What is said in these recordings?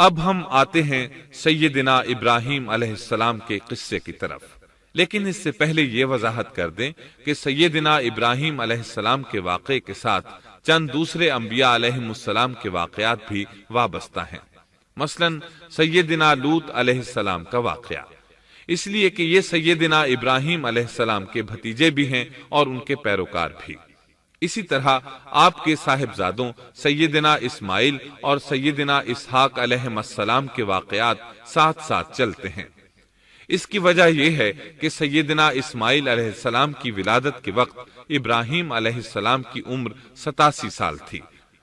اب ہم آتے ہیں سیدنا ابراہیم علیہ السلام کے قصے کی طرف، لیکن اس سے پہلے یہ وضاحت کر دیں کہ سیدنا ابراہیم علیہ السلام کے واقعے کے ساتھ چند دوسرے انبیاء علیہم السلام کے واقعات بھی وابستہ ہیں، مثلا سیدنا لوط علیہ السلام کا واقعہ، اس لیے کہ یہ سیدنا ابراہیم علیہ السلام کے بھتیجے بھی ہیں اور ان کے پیروکار بھی۔ اسی طرح آپ کے صاحبزادوں سیدنا اسماعیل اور سیدنا اسحاق علیہم السلام کے واقعات ساتھ ساتھ چلتے ہیں۔ اس کی وجہ یہ ہے کہ سیدنا اسماعیل علیہ السلام کی ولادت کے وقت ابراہیم علیہ السلام کی عمر 87 سال تھی،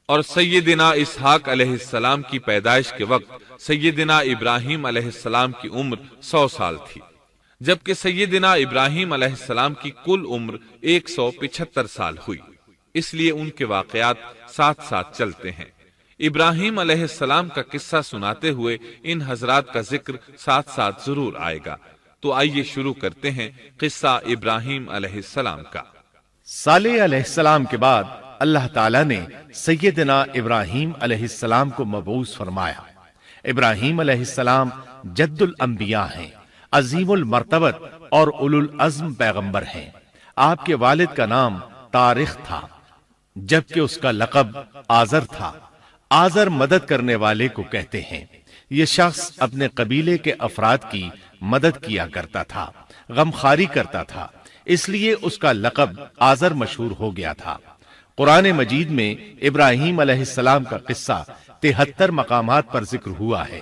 اور سیدنا اسحاق علیہ السلام کی پیدائش کے وقت سیدنا ابراہیم علیہ السلام کی عمر 100 سال تھی، جبکہ سیدنا ابراہیم علیہ السلام کی کل عمر 175 سال ہوئی، اس لیے ان کے واقعات ساتھ ساتھ چلتے ہیں۔ ابراہیم علیہ السلام کا قصہ سناتے ہوئے ان حضرات کا ذکر ساتھ ساتھ ضرور آئے گا، تو آئیے شروع کرتے ہیں قصہ ابراہیم علیہ السلام کا۔ صالح علیہ السلام کے بعد اللہ تعالیٰ نے سیدنا ابراہیم علیہ السلام کو مبعوث فرمایا۔ ابراہیم علیہ السلام جد الانبیاء ہیں، عظیم المرتبت اور اولو العزم پیغمبر ہیں۔ آپ کے والد کا نام طارق تھا، جبکہ اس کا لقب آزر تھا۔ آزر مدد کرنے والے کو کہتے ہیں۔ یہ شخص اپنے قبیلے کے افراد کی مدد کیا کرتا تھا، غمخواری کرتا تھا، اس لیے اس کا لقب آزر مشہور ہو گیا تھا۔ قرآن مجید میں ابراہیم علیہ السلام کا قصہ 73 مقامات پر ذکر ہوا ہے۔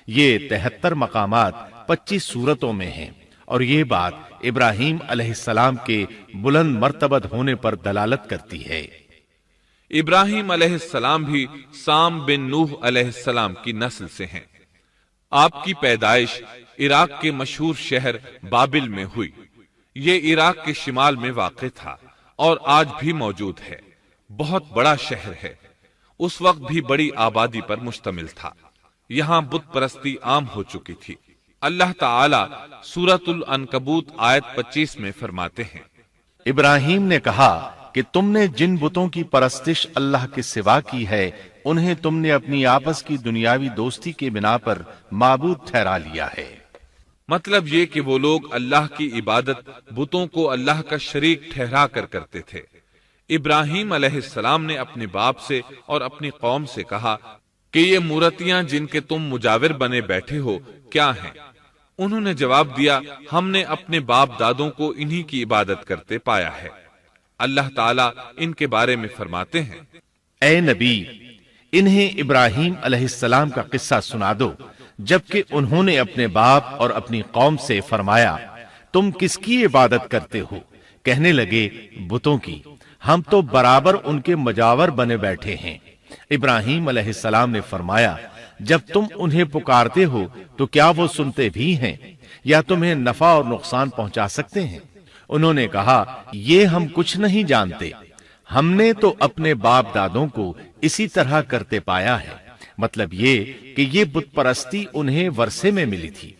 یہ 73 مقامات 25 سورتوں میں ہیں، اور یہ بات ابراہیم علیہ السلام کے بلند مرتبت ہونے پر دلالت کرتی ہے۔ ابراہیم علیہ السلام بھی سام بن نوح علیہ السلام کی نسل سے ہیں۔ آپ کی پیدائش عراق کے مشہور شہر بابل میں ہوئی۔ یہ عراق کے شمال میں واقع تھا اور آج بھی موجود ہے۔ بہت بڑا شہر ہے، اس وقت بھی بڑی آبادی پر مشتمل تھا۔ یہاں بت پرستی عام ہو چکی تھی۔ اللہ تعالی سورۃ العنکبوت آیت 25 میں فرماتے ہیں، ابراہیم نے کہا کہ تم نے جن بتوں کی پرستش اللہ کے سوا کی ہے، انہیں تم نے اپنی آپس کی دنیاوی دوستی کے بنا پر معبود ٹھہرا لیا ہے۔ مطلب یہ کہ وہ لوگ اللہ کی عبادت بتوں کو اللہ کا شریک ٹھہرا کر کرتے تھے۔ ابراہیم علیہ السلام نے اپنے باپ سے اور اپنی قوم سے کہا کہ یہ مورتیاں جن کے تم مجاور بنے بیٹھے ہو کیا ہیں؟ انہوں نے جواب دیا، ہم نے اپنے باپ دادوں کو انہی کی عبادت کرتے پایا ہے۔ اللہ تعالیٰ ان کے بارے میں فرماتے ہیں، اے نبی، انہیں ابراہیم علیہ السلام کا قصہ سنا دو، جبکہ انہوں نے اپنے باپ اور اپنی قوم سے فرمایا، تم کس کی عبادت کرتے ہو؟ کہنے لگے، بتوں کی، ہم تو برابر ان کے مجاور بنے بیٹھے ہیں۔ ابراہیم علیہ السلام نے فرمایا، جب تم انہیں پکارتے ہو تو کیا وہ سنتے بھی ہیں یا تمہیں نفع اور نقصان پہنچا سکتے ہیں؟ انہوں نے کہا، یہ ہم کچھ نہیں جانتے، ہم نے تو اپنے باپ دادوں کو اسی طرح کرتے پایا ہے۔ مطلب یہ کہ یہ بت پرستی انہیں ورثے میں ملی تھی۔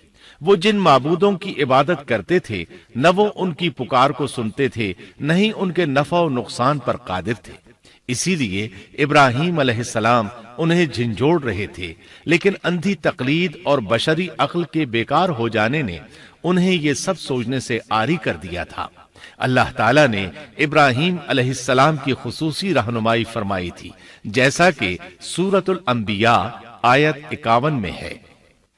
وہ جن معبودوں کی عبادت کرتے تھے، نہ وہ ان کی پکار کو سنتے تھے، نہ ہی ان کے نفع و نقصان پر قادر تھے۔ اسی لیے ابراہیم علیہ السلام انہیں جھنجھوڑ رہے تھے، لیکن اندھی تقلید اور بشری عقل کے بیکار ہو جانے نے انہیں یہ سب سوچنے سے عاری کر دیا تھا۔ اللہ تعالیٰ نے ابراہیم علیہ السلام کی خصوصی رہنمائی فرمائی تھی، جیسا کہ سورۃ الانبیاء آیت 51 میں ہے،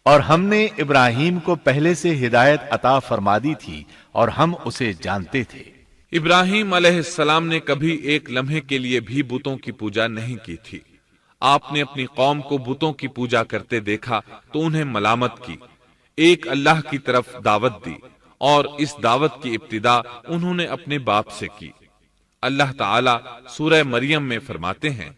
اور ہم نے ابراہیم کو پہلے سے ہدایت عطا فرما دی تھی اور ہم اسے جانتے تھے۔ ابراہیم علیہ السلام نے کبھی ایک لمحے کے لیے بھی بتوں کی پوجا نہیں کی تھی۔ آپ نے اپنی قوم کو بتوں کی پوجا کرتے دیکھا تو انہیں ملامت کی، ایک اللہ کی طرف دعوت دی، اور اس دعوت کی ابتدا انہوں نے اپنے باپ سے کی۔ اللہ تعالی سورہ مریم میں فرماتے ہیں،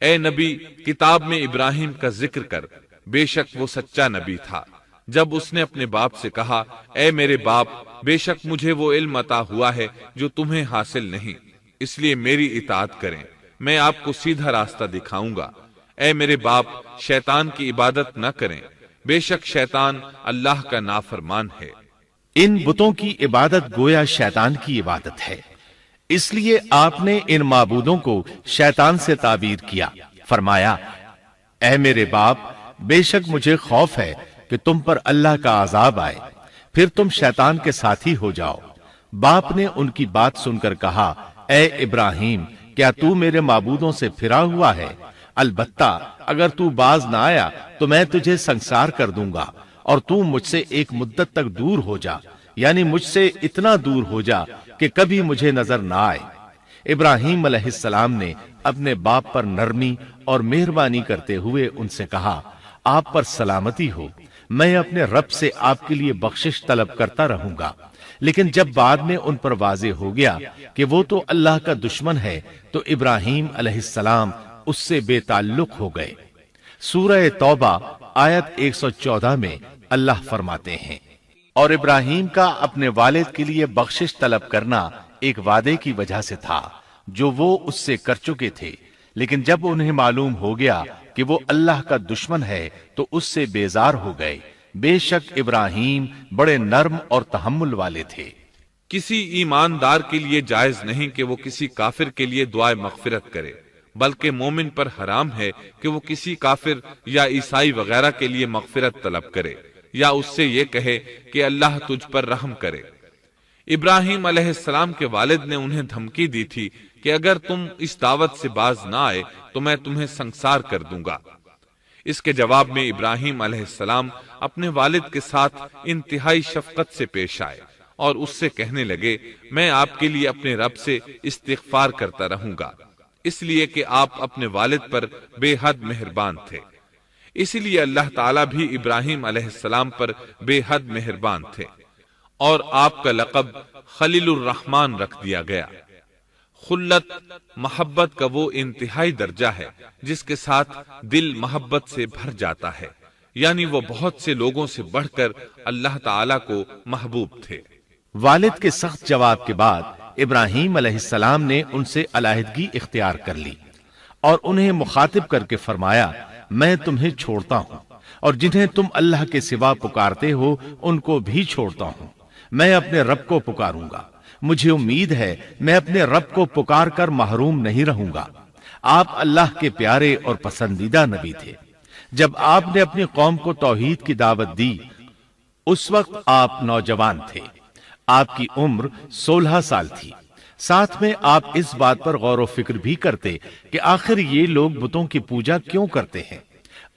اے نبی، کتاب میں ابراہیم کا ذکر کر، بے شک وہ سچا نبی تھا۔ جب اس نے اپنے باپ سے کہا، اے میرے باپ، بے شک مجھے وہ علم عطا ہوا ہے جو تمہیں حاصل نہیں، اس لیے میری اطاعت کریں، میں آپ کو سیدھا راستہ دکھاؤں گا۔ اے میرے باپ، شیطان کی عبادت نہ کریں، بے شک شیطان اللہ کا نافرمان ہے۔ ان بتوں کی عبادت گویا شیطان کی عبادت ہے، اس لیے آپ نے ان معبودوں کو شیطان سے تعبیر کیا۔ فرمایا، اے میرے باپ، بے شک مجھے خوف ہے کہ تم پر اللہ کا عذاب آئے، پھر تم شیطان کے ساتھی ہو جاؤ۔ باپ نے ان کی بات سن کر کہا، اے ابراہیم، کیا تو میرے معبودوں سے پھرا ہوا ہے؟ البتہ اگر تو باز نہ آیا تو میں تجھے سنسار کر دوں گا، اور تو مجھ سے ایک مدت تک دور ہو جا، یعنی مجھ سے اتنا دور ہو جا کہ کبھی مجھے نظر نہ آئے۔ ابراہیم علیہ السلام نے اپنے باپ پر نرمی اور مہربانی کرتے ہوئے ان سے کہا، آپ پر سلامتی ہو، میں اپنے رب سے آپ کے لیے بخشش طلب کرتا رہوں گا۔ لیکن جب بعد میں ان پر واضح ہو گیا کہ وہ تو اللہ کا دشمن ہے تو ابراہیم علیہ السلام اس سے بے تعلق ہو گئے۔ سورہ توبہ آیت 114 میں اللہ فرماتے ہیں، اور ابراہیم کا اپنے والد کے لیے بخشش طلب کرنا ایک وعدے کی وجہ سے تھا جو وہ اس سے کر چکے تھے، لیکن جب انہیں معلوم ہو گیا کہ وہ اللہ کا دشمن ہے تو اس سے بیزار ہو گئے۔ بے شک ابراہیم بڑے نرم اور تحمل والے تھے۔ کسی ایماندار کے لیے جائز نہیں کہ وہ کسی کافر کے لیے دعائے مغفرت کرے، بلکہ مومن پر حرام ہے کہ وہ کسی کافر یا عیسائی وغیرہ کے لیے مغفرت طلب کرے یا اس سے یہ کہے کہ اللہ تجھ پر رحم کرے۔ ابراہیم علیہ السلام کے والد نے انہیں دھمکی دی تھی کہ اگر تم اس دعوت سے باز نہ آئے تو میں تمہیں سنسار کر دوں گا۔ اس کے جواب میں ابراہیم علیہ السلام اپنے والد کے ساتھ انتہائی شفقت سے پیش آئے اور اس سے کہنے لگے، میں آپ کے لیے اپنے رب سے استغفار کرتا رہوں گا، اس لیے کہ آپ اپنے والد پر بے حد مہربان تھے۔ اسی لیے اللہ تعالیٰ بھی ابراہیم علیہ السلام پر بے حد مہربان تھے، اور آپ کا لقب خلیل الرحمن رکھ دیا گیا۔ خلت محبت کا وہ انتہائی درجہ ہے جس کے ساتھ دل محبت سے بھر جاتا ہے، یعنی وہ بہت سے لوگوں سے بڑھ کر اللہ تعالیٰ کو محبوب تھے۔ والد کے سخت جواب کے بعد ابراہیم علیہ السلام نے ان سے علیحدگی اختیار کر لی اور انہیں مخاطب کر کے فرمایا، میں تمہیں چھوڑتا ہوں اور جنہیں تم اللہ کے سوا پکارتے ہو ان کو بھی چھوڑتا ہوں، میں اپنے رب کو پکاروں گا۔ مجھے امید ہے میں اپنے رب کو پکار کر محروم نہیں رہوں گا۔ آپ اللہ کے پیارے اور پسندیدہ نبی تھے۔ جب آپ نے اپنی قوم کو توحید کی دعوت دی اس وقت آپ نوجوان تھے، آپ کی عمر 16 سال تھی۔ ساتھ میں آپ اس بات پر غور و فکر بھی کرتے کہ آخر یہ لوگ بتوں کی پوجا کیوں کرتے ہیں۔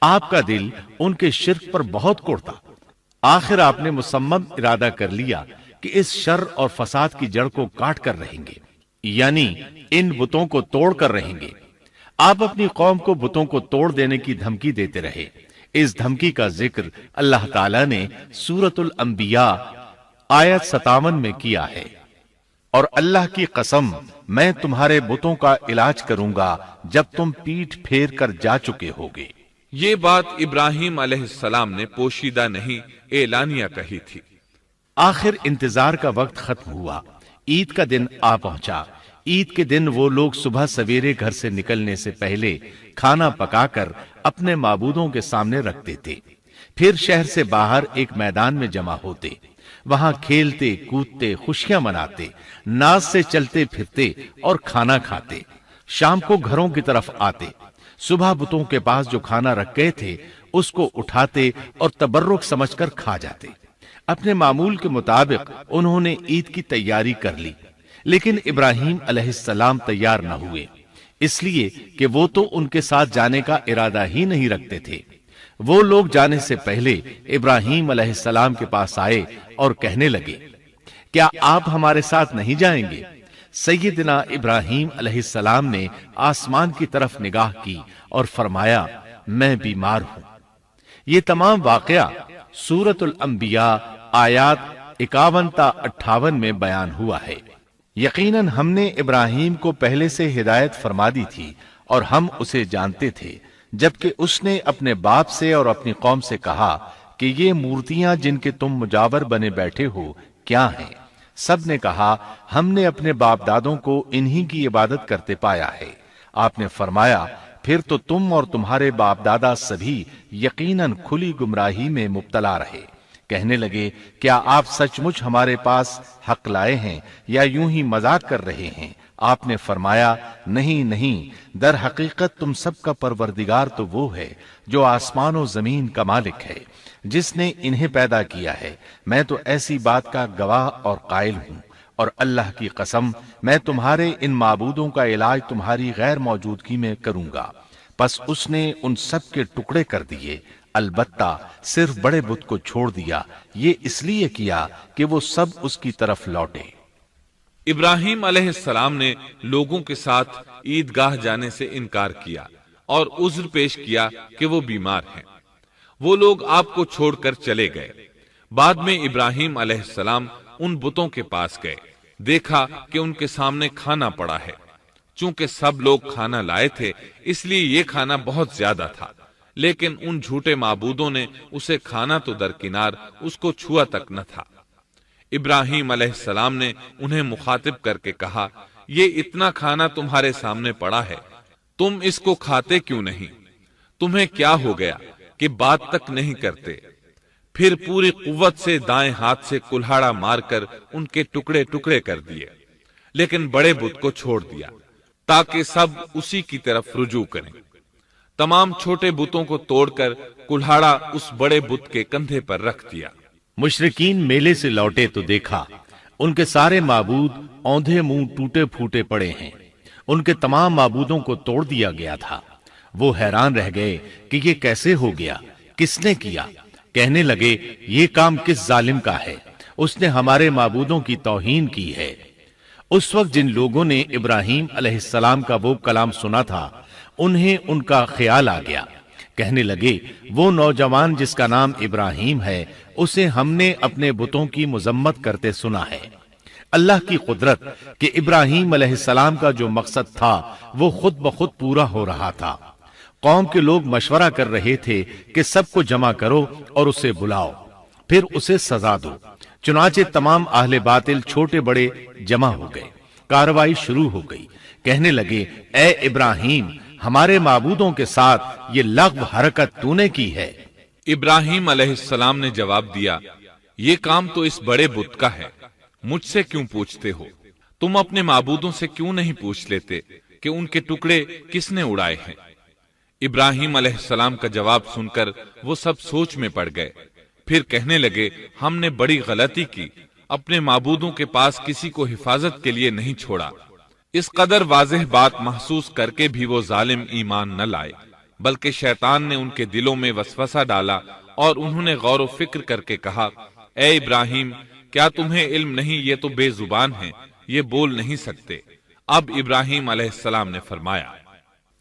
آپ کا دل ان کے شرک پر بہت کوڑتا۔ آخر آپ نے مصمم ارادہ کر لیا کہ اس شر اور فساد کی جڑ کو کاٹ کر رہیں گے، یعنی ان بتوں کو توڑ کر رہیں گے۔ آپ اپنی قوم کو بتوں کو توڑ دینے کی دھمکی دیتے رہے۔ اس دھمکی کا ذکر اللہ تعالیٰ نے سورۃ الانبیاء آیت 57 میں کیا ہے، اور اللہ کی قسم میں تمہارے بتوں کا علاج کروں گا جب تم پیٹھ پھیر کر جا چکے ہوگے۔ یہ بات ابراہیم علیہ السلام نے پوشیدہ نہیں اعلانیہ کہی تھی۔ آخر انتظار کا وقت ختم ہوا، عید کا دن آ پہنچا۔ عید کے دن وہ لوگ صبح سویرے گھر سے نکلنے سے پہلے کھانا پکا کر اپنے معبودوں کے سامنے رکھتے تھے، پھر شہر سے باہر ایک میدان میں جمع ہوتے، وہاں کھیلتے کودتے خوشیاں مناتے، ناز سے چلتے پھرتے اور کھانا کھاتے۔ شام کو گھروں کی طرف آتے، صبح بتوں کے پاس جو کھانا رکھ گئے تھے اس کو اٹھاتے اور تبرک سمجھ کر کھا جاتے۔ اپنے معمول کے مطابق انہوں نے عید کی تیاری کر لی، لیکن ابراہیم علیہ السلام تیار نہ ہوئے، اس لیے کہ وہ تو ان کے ساتھ جانے کا ارادہ ہی نہیں رکھتے تھے۔ وہ لوگ جانے سے پہلے ابراہیم علیہ السلام کے پاس آئے اور کہنے لگے، کیا آپ ہمارے ساتھ نہیں جائیں گے؟ سیدنا ابراہیم علیہ السلام نے آسمان کی طرف نگاہ کی اور فرمایا، میں بیمار ہوں۔ یہ تمام واقعہ سورۃ الانبیاء آیات 51 تا 58 میں بیان ہوا ہے۔ یقیناً ہم نے ابراہیم کو پہلے سے ہدایت فرما دی تھی اور ہم اسے جانتے تھے، جبکہ اس نے اپنے باپ سے اور اپنی قوم سے کہا کہ یہ مورتیاں جن کے تم مجاور بنے بیٹھے ہو کیا ہیں؟ سب نے کہا، ہم نے اپنے باپ دادوں کو انہی کی عبادت کرتے پایا ہے۔ آپ نے فرمایا، پھر تو تم اور تمہارے باپ دادا سبھی یقیناً کھلی گمراہی میں مبتلا رہے۔ کہنے لگے کیا آپ سچ مچ ہمارے پاس حق لائے ہیں یا یوں ہی مذاق کر رہے ہیں؟ آپ نے فرمایا نہیں نہیں، در حقیقت تم سب کا پروردگار تو وہ ہے جو آسمان و زمین کا مالک ہے، جس نے انہیں پیدا کیا ہے۔ میں تو ایسی بات کا گواہ اور قائل ہوں، اور اللہ کی قسم میں تمہارے ان معبودوں کا علاج تمہاری غیر موجودگی میں کروں گا۔ پس اس نے ان سب کے ٹکڑے کر دیے، البتہ صرف بڑے بت کو چھوڑ دیا، یہ اس لیے کیا کہ وہ سب اس کی طرف لوٹے۔ ابراہیم علیہ السلام نے لوگوں کے ساتھ عیدگاہ جانے سے انکار کیا اور عذر پیش کیا کہ وہ بیمار ہیں۔ وہ لوگ آپ کو چھوڑ کر چلے گئے۔ بعد میں ابراہیم علیہ السلام ان بتوں کے پاس گئے، دیکھا کہ ان کے سامنے کھانا پڑا ہے۔ چونکہ سب لوگ کھانا لائے تھے اس لیے یہ کھانا بہت زیادہ تھا، لیکن ان جھوٹے معبودوں نے اسے کھانا تو درکنار اس کو چھوا تک نہ تھا۔ ابراہیم علیہ السلام نے انہیں مخاطب کر کے کہا، یہ اتنا کھانا تمہارے سامنے پڑا ہے، تم اس کو کھاتے کیوں نہیں؟ تمہیں کیا ہو گیا کہ بات تک نہیں کرتے؟ پھر پوری قوت سے دائیں ہاتھ سے کلہاڑا مار کر ان کے ٹکڑے ٹکڑے کر دیے، لیکن بڑے بت کو چھوڑ دیا تاکہ سب اسی کی طرف رجوع کریں۔ تمام چھوٹے بتوں کو توڑ کر کلہاڑا اس بڑے بت کے کندھے پر رکھ دیا۔ مشرکین میلے سے لوٹے تو دیکھا ان کے سارے معبود اوندھے منہ ٹوٹے پھوٹے پڑے ہیں، ان کے تمام معبودوں کو توڑ دیا گیا تھا۔ وہ حیران رہ گئے کہ یہ کیسے ہو گیا، کس نے کیا؟ کہنے لگے یہ کام کس ظالم کا ہے، اس نے ہمارے معبودوں کی توہین کی ہے۔ اس وقت جن لوگوں نے ابراہیم علیہ السلام کا وہ کلام سنا تھا انہیں ان کا خیال آ گیا، کہنے لگے وہ نوجوان جس کا نام ابراہیم ہے اسے ہم نے اپنے بتوں کی مذمت کرتے سنا ہے۔ اللہ کی قدرت کہ ابراہیم علیہ السلام کا جو مقصد تھا وہ خود بخود پورا ہو رہا تھا۔ قوم کے لوگ مشورہ کر رہے تھے کہ سب کو جمع کرو اور اسے بلاؤ، پھر اسے سزا دو۔ چنانچہ تمام اہل باطل چھوٹے بڑے جمع ہو گئے، کارروائی شروع ہو گئی۔ کہنے لگے اے ابراہیم، ہمارے معبودوں کے ساتھ یہ لغو حرکت تو نے کی ہے۔ ابراہیم علیہ السلام نے جواب دیا، یہ کام تو اس بڑے بت کا ہے، مجھ سے کیوں پوچھتے ہو؟ تم اپنے معبودوں سے کیوں نہیں پوچھ لیتے کہ ان کے ٹکڑے کس نے اڑائے ہیں؟ ابراہیم علیہ السلام کا جواب سن کر وہ سب سوچ میں پڑ گئے، پھر کہنے لگے ہم نے بڑی غلطی کی، اپنے معبودوں کے پاس کسی کو حفاظت کے لیے نہیں چھوڑا۔ اس قدر واضح بات محسوس کر کے بھی وہ ظالم ایمان نہ لائے، بلکہ شیطان نے ان کے دلوں میں وسوسہ ڈالا اور انہوں نے غور و فکر کر کے کہا، اے ابراہیم، کیا تمہیں علم نہیں یہ تو بے زبان ہیں، یہ بول نہیں سکتے۔ اب ابراہیم علیہ السلام نے فرمایا،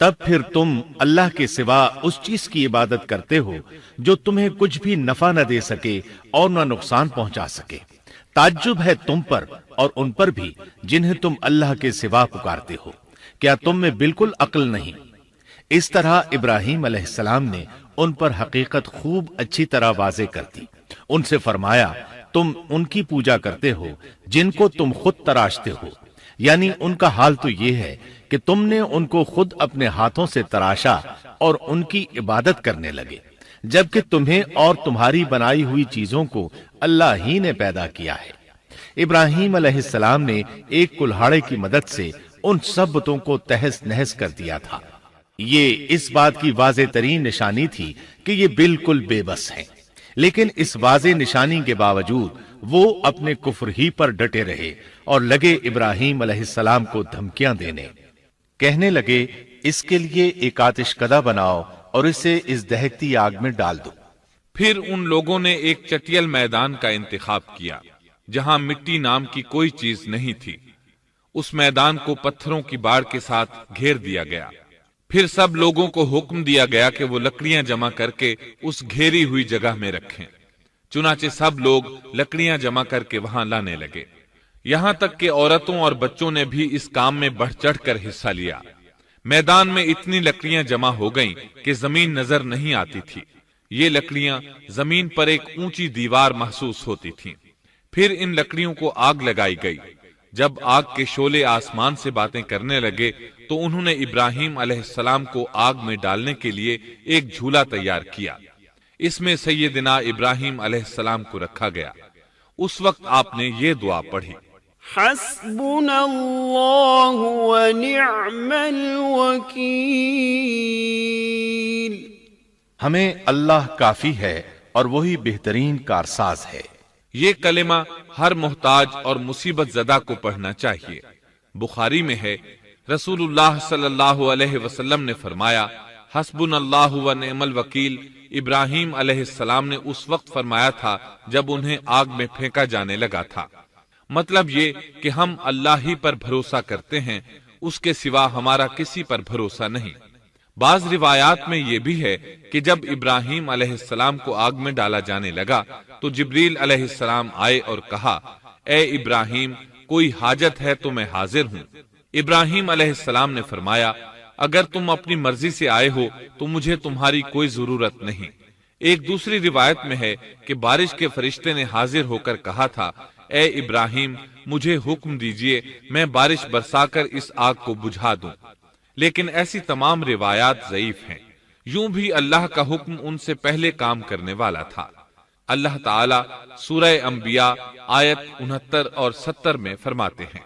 تب پھر تم اللہ کے سوا اس چیز کی عبادت کرتے ہو جو تمہیں کچھ بھی نفع نہ دے سکے اور نہ نقصان پہنچا سکے۔ تعجب ہے تم پر اور ان پر بھی جنہیں تم اللہ کے سوا پکارتے ہو، کیا تم میں بالکل عقل نہیں؟ اس طرح ابراہیم علیہ السلام نے ان پر حقیقت خوب اچھی طرح واضح کر دی۔ ان سے فرمایا تم ان کی پوجا کرتے ہو جن کو تم خود تراشتے ہو، یعنی ان کا حال تو یہ ہے کہ تم نے ان کو خود اپنے ہاتھوں سے تراشا اور ان کی عبادت کرنے لگے، جبکہ تمہیں اور تمہاری بنائی ہوئی چیزوں کو اللہ ہی نے پیدا کیا ہے۔ ابراہیم علیہ السلام نے ایک کلہاڑے کی مدد سے ان سب بتوں کو تہس نہس کر دیا تھا۔ یہ اس بات کی واضح ترین نشانی تھی کہ یہ بالکل بے بس ہیں، لیکن اس واضح نشانی کے باوجود وہ اپنے کفر ہی پر ڈٹے رہے اور لگے ابراہیم علیہ السلام کو دھمکیاں دینے۔ کہنے لگے اس کے لیے ایک آتش کدہ بناؤ اور اسے اس دہکتی آگ میں ڈال دو۔ پھر ان لوگوں نے ایک چٹیل میدان کا انتخاب کیا جہاں مٹی نام کی کوئی چیز نہیں تھی۔ اس میدان کو پتھروں کی باڑ کے ساتھ گھیر دیا گیا۔ پھر سب لوگوں کو حکم دیا گیا کہ وہ لکڑیاں جمع کر کے اس گھیری ہوئی جگہ میں رکھیں۔ چنانچہ سب لوگ لکڑیاں جمع کر کے وہاں لانے لگے، یہاں تک کہ عورتوں اور بچوں نے بھی اس کام میں بڑھ چڑھ کر حصہ لیا۔ میدان میں اتنی لکڑیاں جمع ہو گئیں کہ زمین نظر نہیں آتی تھی۔ یہ لکڑیاں زمین پر ایک اونچی دیوار محسوس ہوتی تھیں۔ پھر ان لکڑیوں کو آگ لگائی گئی۔ جب آگ کے شعلے آسمان سے باتیں کرنے لگے تو انہوں نے ابراہیم علیہ السلام کو آگ میں ڈالنے کے لیے ایک جھولا تیار کیا۔ اس میں سیدنا ابراہیم علیہ السلام کو رکھا گیا۔ اس وقت آپ نے یہ دعا پڑھی، حسبنا اللہ ونعم الوکیل، ہمیں اللہ کافی ہے اور وہی بہترین کارساز ہے۔ یہ کلمہ ہر محتاج اور مصیبت زدہ کو پڑھنا چاہیے۔ بخاری میں ہے، رسول اللہ صلی اللہ علیہ وسلم نے فرمایا، حسبنا اللہ و نعم الوکیل ابراہیم علیہ السلام نے اس وقت فرمایا تھا جب انہیں آگ میں پھینکا جانے لگا تھا۔ مطلب یہ کہ ہم اللہ ہی پر بھروسہ کرتے ہیں، اس کے سوا ہمارا کسی پر بھروسہ نہیں۔ بعض روایات میں یہ بھی ہے کہ جب ابراہیم علیہ السلام کو آگ میں ڈالا جانے لگا تو جبریل علیہ السلام آئے اور کہا، اے ابراہیم، کوئی حاجت ہے تو میں حاضر ہوں۔ ابراہیم علیہ السلام نے فرمایا، اگر تم اپنی مرضی سے آئے ہو تو مجھے تمہاری کوئی ضرورت نہیں۔ ایک دوسری روایت میں ہے کہ بارش کے فرشتے نے حاضر ہو کر کہا تھا، اے ابراہیم، مجھے حکم دیجئے میں بارش برسا کر اس آگ کو بجھا دوں۔ لیکن ایسی تمام روایات ضعیف ہیں۔ یوں بھی اللہ کا حکم ان سے پہلے کام کرنے والا تھا۔ اللہ تعالی سورہ انبیاء آیت 69 اور 70 میں فرماتے ہیں،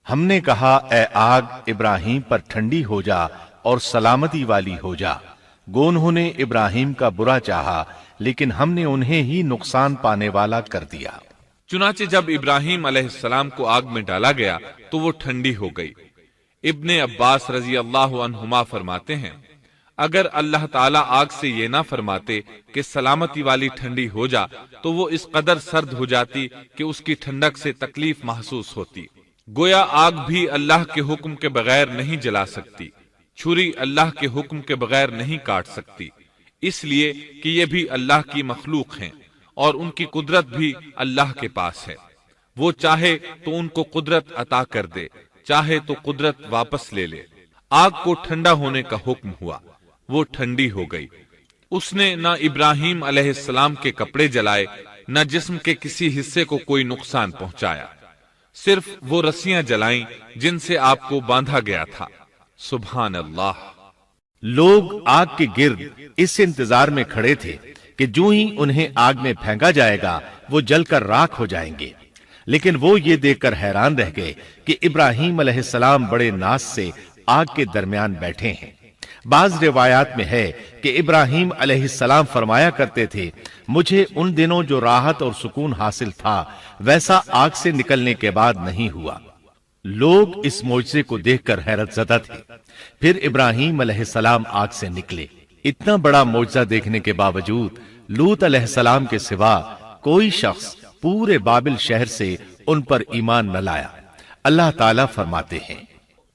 ہم نے کہا، اے آگ ابراہیم پر ٹھنڈی ہو جا اور سلامتی والی ہو جا۔ گو انہوں نے ابراہیم کا برا چاہا لیکن ہم نے انہیں ہی نقصان پانے والا کر دیا۔ چنانچہ جب ابراہیم علیہ السلام کو آگ میں ڈالا گیا تو وہ ٹھنڈی ہو گئی۔ ابن عباس رضی اللہ عنہما فرماتے ہیں، اگر اللہ تعالیٰ آگ سے یہ نہ فرماتے کہ سلامتی والی ٹھنڈی ہو جا تو وہ اس قدر سرد ہو جاتی کہ اس کی ٹھنڈک سے تکلیف محسوس ہوتی۔ گویا آگ بھی اللہ کے حکم کے بغیر نہیں جلا سکتی، چھری اللہ کے حکم کے بغیر نہیں کاٹ سکتی، اس لیے کہ یہ بھی اللہ کی مخلوق ہیں اور ان کی قدرت بھی اللہ کے پاس ہے۔ وہ چاہے تو ان کو قدرت عطا کر دے، چاہے تو قدرت واپس لے لے۔ آگ کو ٹھنڈا ہونے کا حکم ہوا، وہ ٹھنڈی ہو گئی۔ اس نے نہ ابراہیم علیہ السلام کے کپڑے جلائے، نہ جسم کے کسی حصے کو کوئی نقصان پہنچایا، صرف وہ رسیاں جلائیں جن سے آپ کو باندھا گیا تھا۔ سبحان اللہ۔ لوگ آگ کے گرد اس انتظار میں کھڑے تھے کہ جو ہی انہیں آگ میں پھینکا جائے گا وہ جل کر راکھ ہو جائیں گے، لیکن وہ یہ دیکھ کر حیران رہ گئے کہ ابراہیم علیہ السلام بڑے ناز سے آگ کے درمیان بیٹھے ہیں۔ بعض روایات میں ہے کہ ابراہیم علیہ السلام فرمایا کرتے تھے، مجھے ان دنوں جو راحت اور سکون حاصل تھا ویسا آگ سے نکلنے کے بعد نہیں ہوا۔ لوگ اس معجزے کو دیکھ کر حیرت زدہ تھے۔ پھر ابراہیم علیہ السلام آگ سے نکلے۔ اتنا بڑا معجزہ دیکھنے کے باوجود لوط علیہ السلام کے سوا کوئی شخص پورے بابل شہر سے ان پر ایمان نہ لایا۔ اللہ تعالیٰ فرماتے ہیں،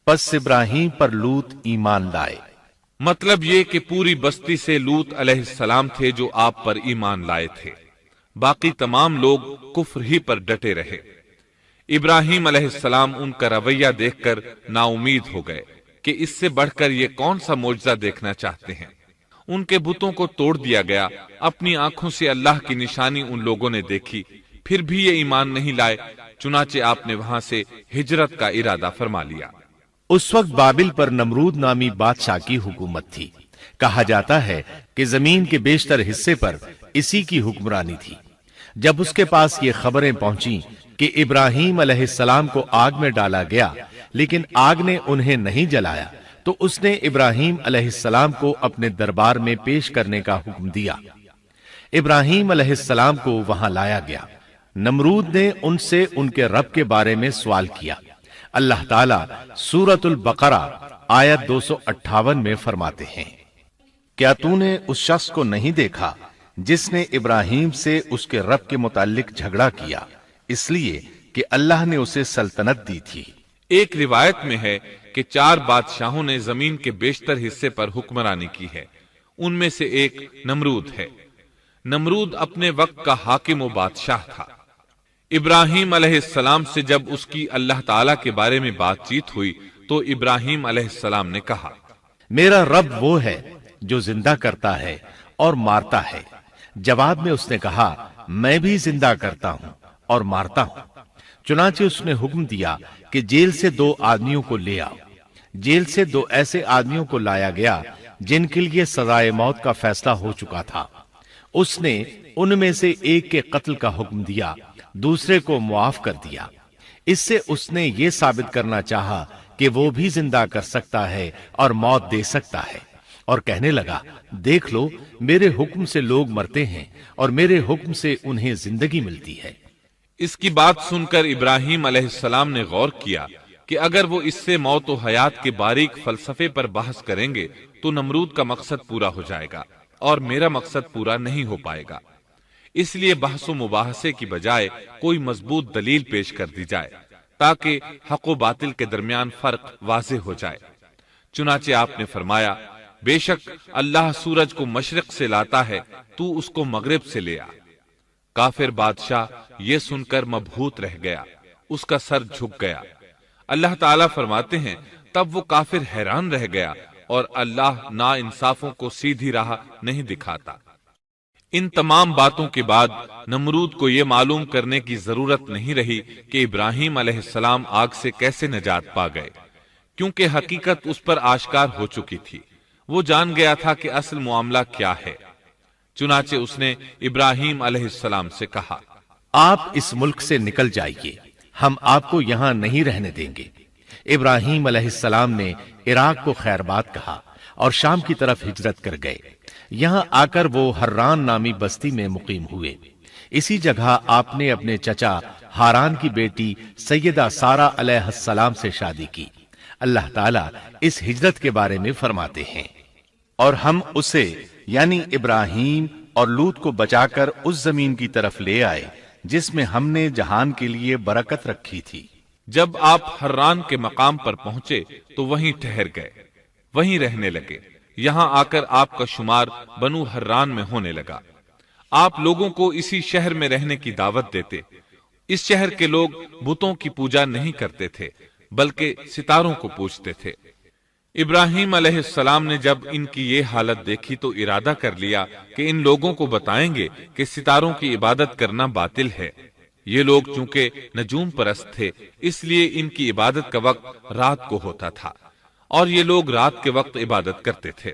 پس ابراہیم پر لوط ایمان لائے۔ مطلب یہ کہ پوری بستی سے لوط علیہ السلام تھے جو آپ پر ایمان لائے تھے، باقی تمام لوگ کفر ہی پر ڈٹے رہے۔ ابراہیم علیہ السلام ان کا رویہ دیکھ کر نا امید ہو گئے کہ اس سے بڑھ کر یہ کون سا معجزہ دیکھنا چاہتے ہیں۔ ان کے بتوں کو توڑ دیا گیا، اپنی آنکھوں سے اللہ کی نشانی ان لوگوں نے دیکھی، پھر بھی یہ ایمان نہیں لائے، چنانچہ آپ نے وہاں سے ہجرت کا ارادہ فرما لیا۔ اس وقت بابل پر نمرود نامی بادشاہ کی حکومت تھی۔ کہا جاتا ہے کہ زمین کے بیشتر حصے پر اسی کی حکمرانی تھی۔ جب اس کے پاس یہ خبریں پہنچیں کہ ابراہیم علیہ السلام کو آگ میں ڈالا گیا لیکن آگ نے انہیں نہیں جلایا، تو اس نے ابراہیم علیہ السلام کو اپنے دربار میں پیش کرنے کا حکم دیا۔ ابراہیم علیہ السلام کو وہاں لایا گیا۔ نمرود نے ان سے ان کے رب کے بارے میں سوال کیا۔ اللہ تعالیٰ سورۃ البقرہ آیت 258 میں فرماتے ہیں، کیا تو نے اس شخص کو نہیں دیکھا جس نے ابراہیم سے اس کے رب کے متعلق جھگڑا کیا، اس لیے کہ اللہ نے اسے سلطنت دی تھی۔ ایک روایت میں ہے کہ 4 بادشاہوں نے زمین کے بیشتر حصے پر حکمرانی کی ہے، ان میں سے ایک نمرود ہے۔ نمرود اپنے وقت کا حاکم و بادشاہ تھا۔ ابراہیم علیہ السلام سے جب اس کی اللہ تعالیٰ کے بارے میں بات چیت ہوئی تو ابراہیم علیہ السلام نے کہا، میرا رب وہ ہے جو زندہ کرتا ہے اور مارتا ہے۔ جواب میں اس نے کہا، میں بھی زندہ کرتا ہوں اور مارتا ہوں۔ چنانچہ اس نے حکم دیا کہ جیل سے 2 آدمیوں کو لے آؤ۔ جیل سے 2 ایسے آدمیوں کو لایا گیا جن کے لیے سزائے موت کا فیصلہ ہو چکا تھا۔ اس نے ان میں سے ایک کے قتل کا حکم دیا، دوسرے کو معاف کر دیا۔ اس سے اس نے یہ ثابت کرنا چاہا کہ وہ بھی زندہ کر سکتا ہے اور موت دے سکتا ہے، اور کہنے لگا دیکھ لو میرے حکم سے لوگ مرتے ہیں اور میرے حکم سے انہیں زندگی ملتی ہے۔ اس کی بات سن کر ابراہیم علیہ السلام نے غور کیا کہ اگر وہ اس سے موت و حیات کے باریک فلسفے پر بحث کریں گے تو نمرود کا مقصد پورا ہو جائے گا اور میرا مقصد پورا نہیں ہو پائے گا۔ اس لیے بحث و مباحثے کی بجائے کوئی مضبوط دلیل پیش کر دی جائے تاکہ حق و باطل کے درمیان فرق واضح ہو جائے۔ چنانچہ آپ نے فرمایا بے شک اللہ سورج کو مشرق سے لاتا ہے، تو اس کو مغرب سے لے آ۔ کافر بادشاہ یہ سن کر مبہوت رہ گیا، اس کا سر جھک گیا۔ اللہ تعالیٰ فرماتے ہیں تب وہ کافر حیران رہ گیا اور اللہ نا انصافوں کو سیدھی راہ نہیں دکھاتا۔ ان تمام باتوں کے بعد نمرود کو یہ معلوم کرنے کی ضرورت نہیں رہی کہ ابراہیم علیہ السلام آگ سے کیسے نجات پا گئے، کیونکہ حقیقت اس پر آشکار ہو چکی تھی۔ وہ جان گیا تھا کہ اصل معاملہ کیا ہے۔ چنانچہ اس نے ابراہیم علیہ السلام سے کہا آپ اس ملک سے نکل جائیے، ہم آپ کو یہاں نہیں رہنے دیں گے۔ ابراہیم علیہ السلام نے عراق کو خیر بات کہا اور شام کی طرف ہجرت کر گئے۔ یہاں آ کر وہ حران نامی بستی میں مقیم ہوئے۔ اسی جگہ آپ نے اپنے چچا ہاران کی بیٹی سیدہ سارہ علیہ السلام سے شادی کی۔ اللہ تعالیٰ اس ہجرت کے بارے میں فرماتے ہیں اور ہم اسے یعنی ابراہیم اور لوط کو بچا کر اس زمین کی طرف لے آئے جس میں ہم نے جہان کے لیے برکت رکھی تھی۔ جب آپ حران کے مقام پر پہنچے تو وہیں ٹھہر گئے، وہیں رہنے لگے۔ یہاں آ کر آپ کا شمار بنو حران میں ہونے لگا۔ آپ لوگوں کو اسی شہر میں رہنے کی دعوت دیتے۔ اس شہر کے لوگ بتوں کی پوجا نہیں کرتے تھے بلکہ ستاروں کو پوجتے تھے۔ ابراہیم علیہ السلام نے جب ان کی یہ حالت دیکھی تو ارادہ کر لیا کہ ان لوگوں کو بتائیں گے کہ ستاروں کی عبادت کرنا باطل ہے۔ یہ لوگ چونکہ نجوم پرست تھے اس لیے ان کی عبادت کا وقت رات کو ہوتا تھا، اور یہ لوگ رات کے وقت عبادت کرتے تھے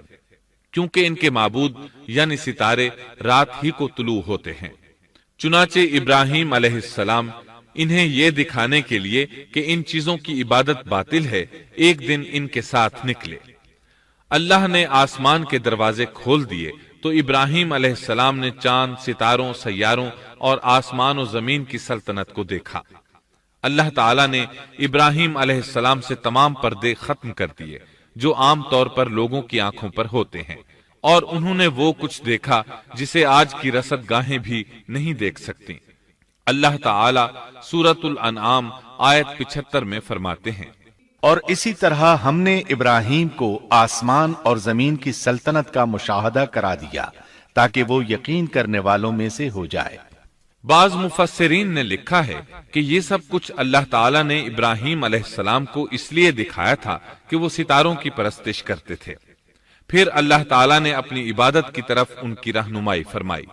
کیونکہ ان کے معبود یعنی ستارے رات ہی کو طلوع ہوتے ہیں۔ چنانچہ ابراہیم علیہ السلام انہیں یہ دکھانے کے لیے کہ ان چیزوں کی عبادت باطل ہے ایک دن ان کے ساتھ نکلے۔ اللہ نے آسمان کے دروازے کھول دیے تو ابراہیم علیہ السلام نے چاند، ستاروں، سیاروں اور آسمان و زمین کی سلطنت کو دیکھا۔ اللہ تعالیٰ نے ابراہیم علیہ السلام سے تمام پردے ختم کر دیے جو عام طور پر لوگوں کی آنکھوں پر ہوتے ہیں، اور انہوں نے وہ کچھ دیکھا جسے آج کی رصد گاہیں بھی نہیں دیکھ سکتی۔ اللہ تعالیٰ سورۃ الانعام آیت 75 میں فرماتے ہیں اور اسی طرح ہم نے ابراہیم کو آسمان اور زمین کی سلطنت کا مشاہدہ کرا دیا تاکہ وہ یقین کرنے والوں میں سے ہو جائے۔ بعض مفسرین نے لکھا ہے کہ یہ سب کچھ اللہ تعالیٰ نے ابراہیم علیہ السلام کو اس لیے دکھایا تھا کہ وہ ستاروں کی پرستش کرتے تھے۔ پھر اللہ تعالیٰ نے اپنی عبادت کی طرف ان کی رہنمائی فرمائی۔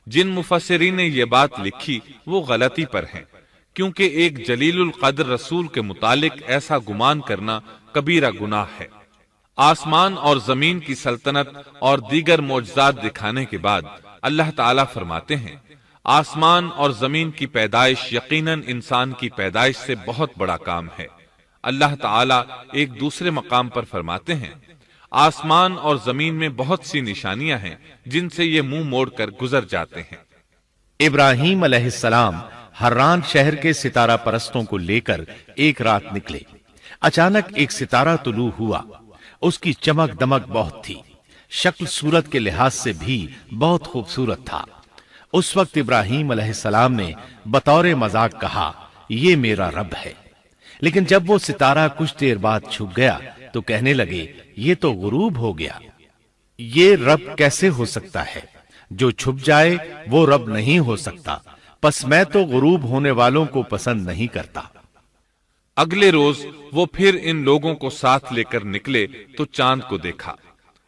جن مفسرین نے یہ بات لکھی وہ غلطی پر ہیں، کیونکہ ایک جلیل القدر رسول کے متعلق ایسا گمان کرنا کبیرہ گناہ ہے۔ آسمان اور زمین کی سلطنت اور دیگر معجزات دکھانے کے بعد اللہ تعالیٰ فرماتے ہیں آسمان اور زمین کی پیدائش یقیناً انسان کی پیدائش سے بہت بڑا کام ہے۔ اللہ تعالیٰ ایک دوسرے مقام پر فرماتے ہیں آسمان اور زمین میں بہت سی نشانیاں ہیں جن سے یہ منہ موڑ کر گزر جاتے ہیں۔ ابراہیم علیہ السلام حران شہر کے ستارہ پرستوں کو لے کر ایک رات نکلے۔ اچانک ایک ستارہ طلوع ہوا، اس کی چمک دمک بہت تھی، شکل صورت کے لحاظ سے بھی بہت خوبصورت تھا۔ اس وقت ابراہیم علیہ السلام نے بطور مذاق کہا یہ میرا رب ہے، لیکن جب وہ ستارہ کچھ دیر بعد چھپ گیا تو کہنے لگے یہ تو غروب ہو گیا۔ یہ رب کیسے ہو سکتا ہے؟ جو چھپ جائے وہ رب نہیں ہو سکتا، پس میں تو غروب ہونے والوں کو پسند نہیں کرتا۔ اگلے روز وہ پھر ان لوگوں کو ساتھ لے کر نکلے تو چاند کو دیکھا۔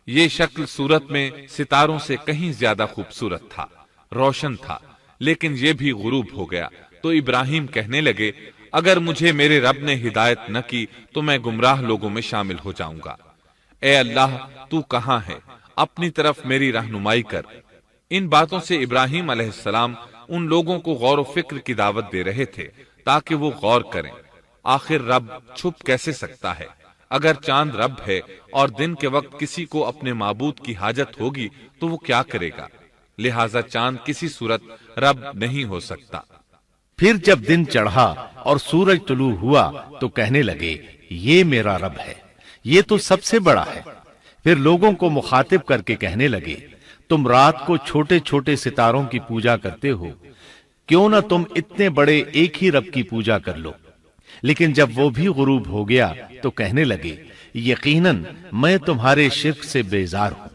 یہ شکل صورت میں ستاروں سے کہیں زیادہ خوبصورت تھا، روشن تھا، لیکن یہ بھی غروب ہو گیا تو ابراہیم کہنے لگے اگر مجھے میرے رب نے ہدایت نہ کی تو میں گمراہ لوگوں میں شامل ہو جاؤں گا۔ اے اللہ تو کہاں ہے؟ اپنی طرف میری رہنمائی کر۔ ان باتوں سے ابراہیم علیہ السلام ان لوگوں کو غور و فکر کی دعوت دے رہے تھے تاکہ وہ غور کریں، آخر رب چھپ کیسے سکتا ہے؟ اگر چاند رب ہے اور دن کے وقت کسی کو اپنے معبود کی حاجت ہوگی تو وہ کیا کرے گا؟ لہذا چاند کسی صورت رب نہیں ہو سکتا۔ پھر جب دن چڑھا اور سورج طلوع ہوا تو کہنے لگے یہ میرا رب ہے، یہ تو سب سے بڑا ہے۔ پھر لوگوں کو مخاطب کر کے کہنے لگے تم رات کو چھوٹے چھوٹے ستاروں کی پوجا کرتے ہو، کیوں نہ تم اتنے بڑے ایک ہی رب کی پوجا کر لو۔ لیکن جب وہ بھی غروب ہو گیا تو کہنے لگے یقیناً میں تمہارے شرک سے بیزار ہوں،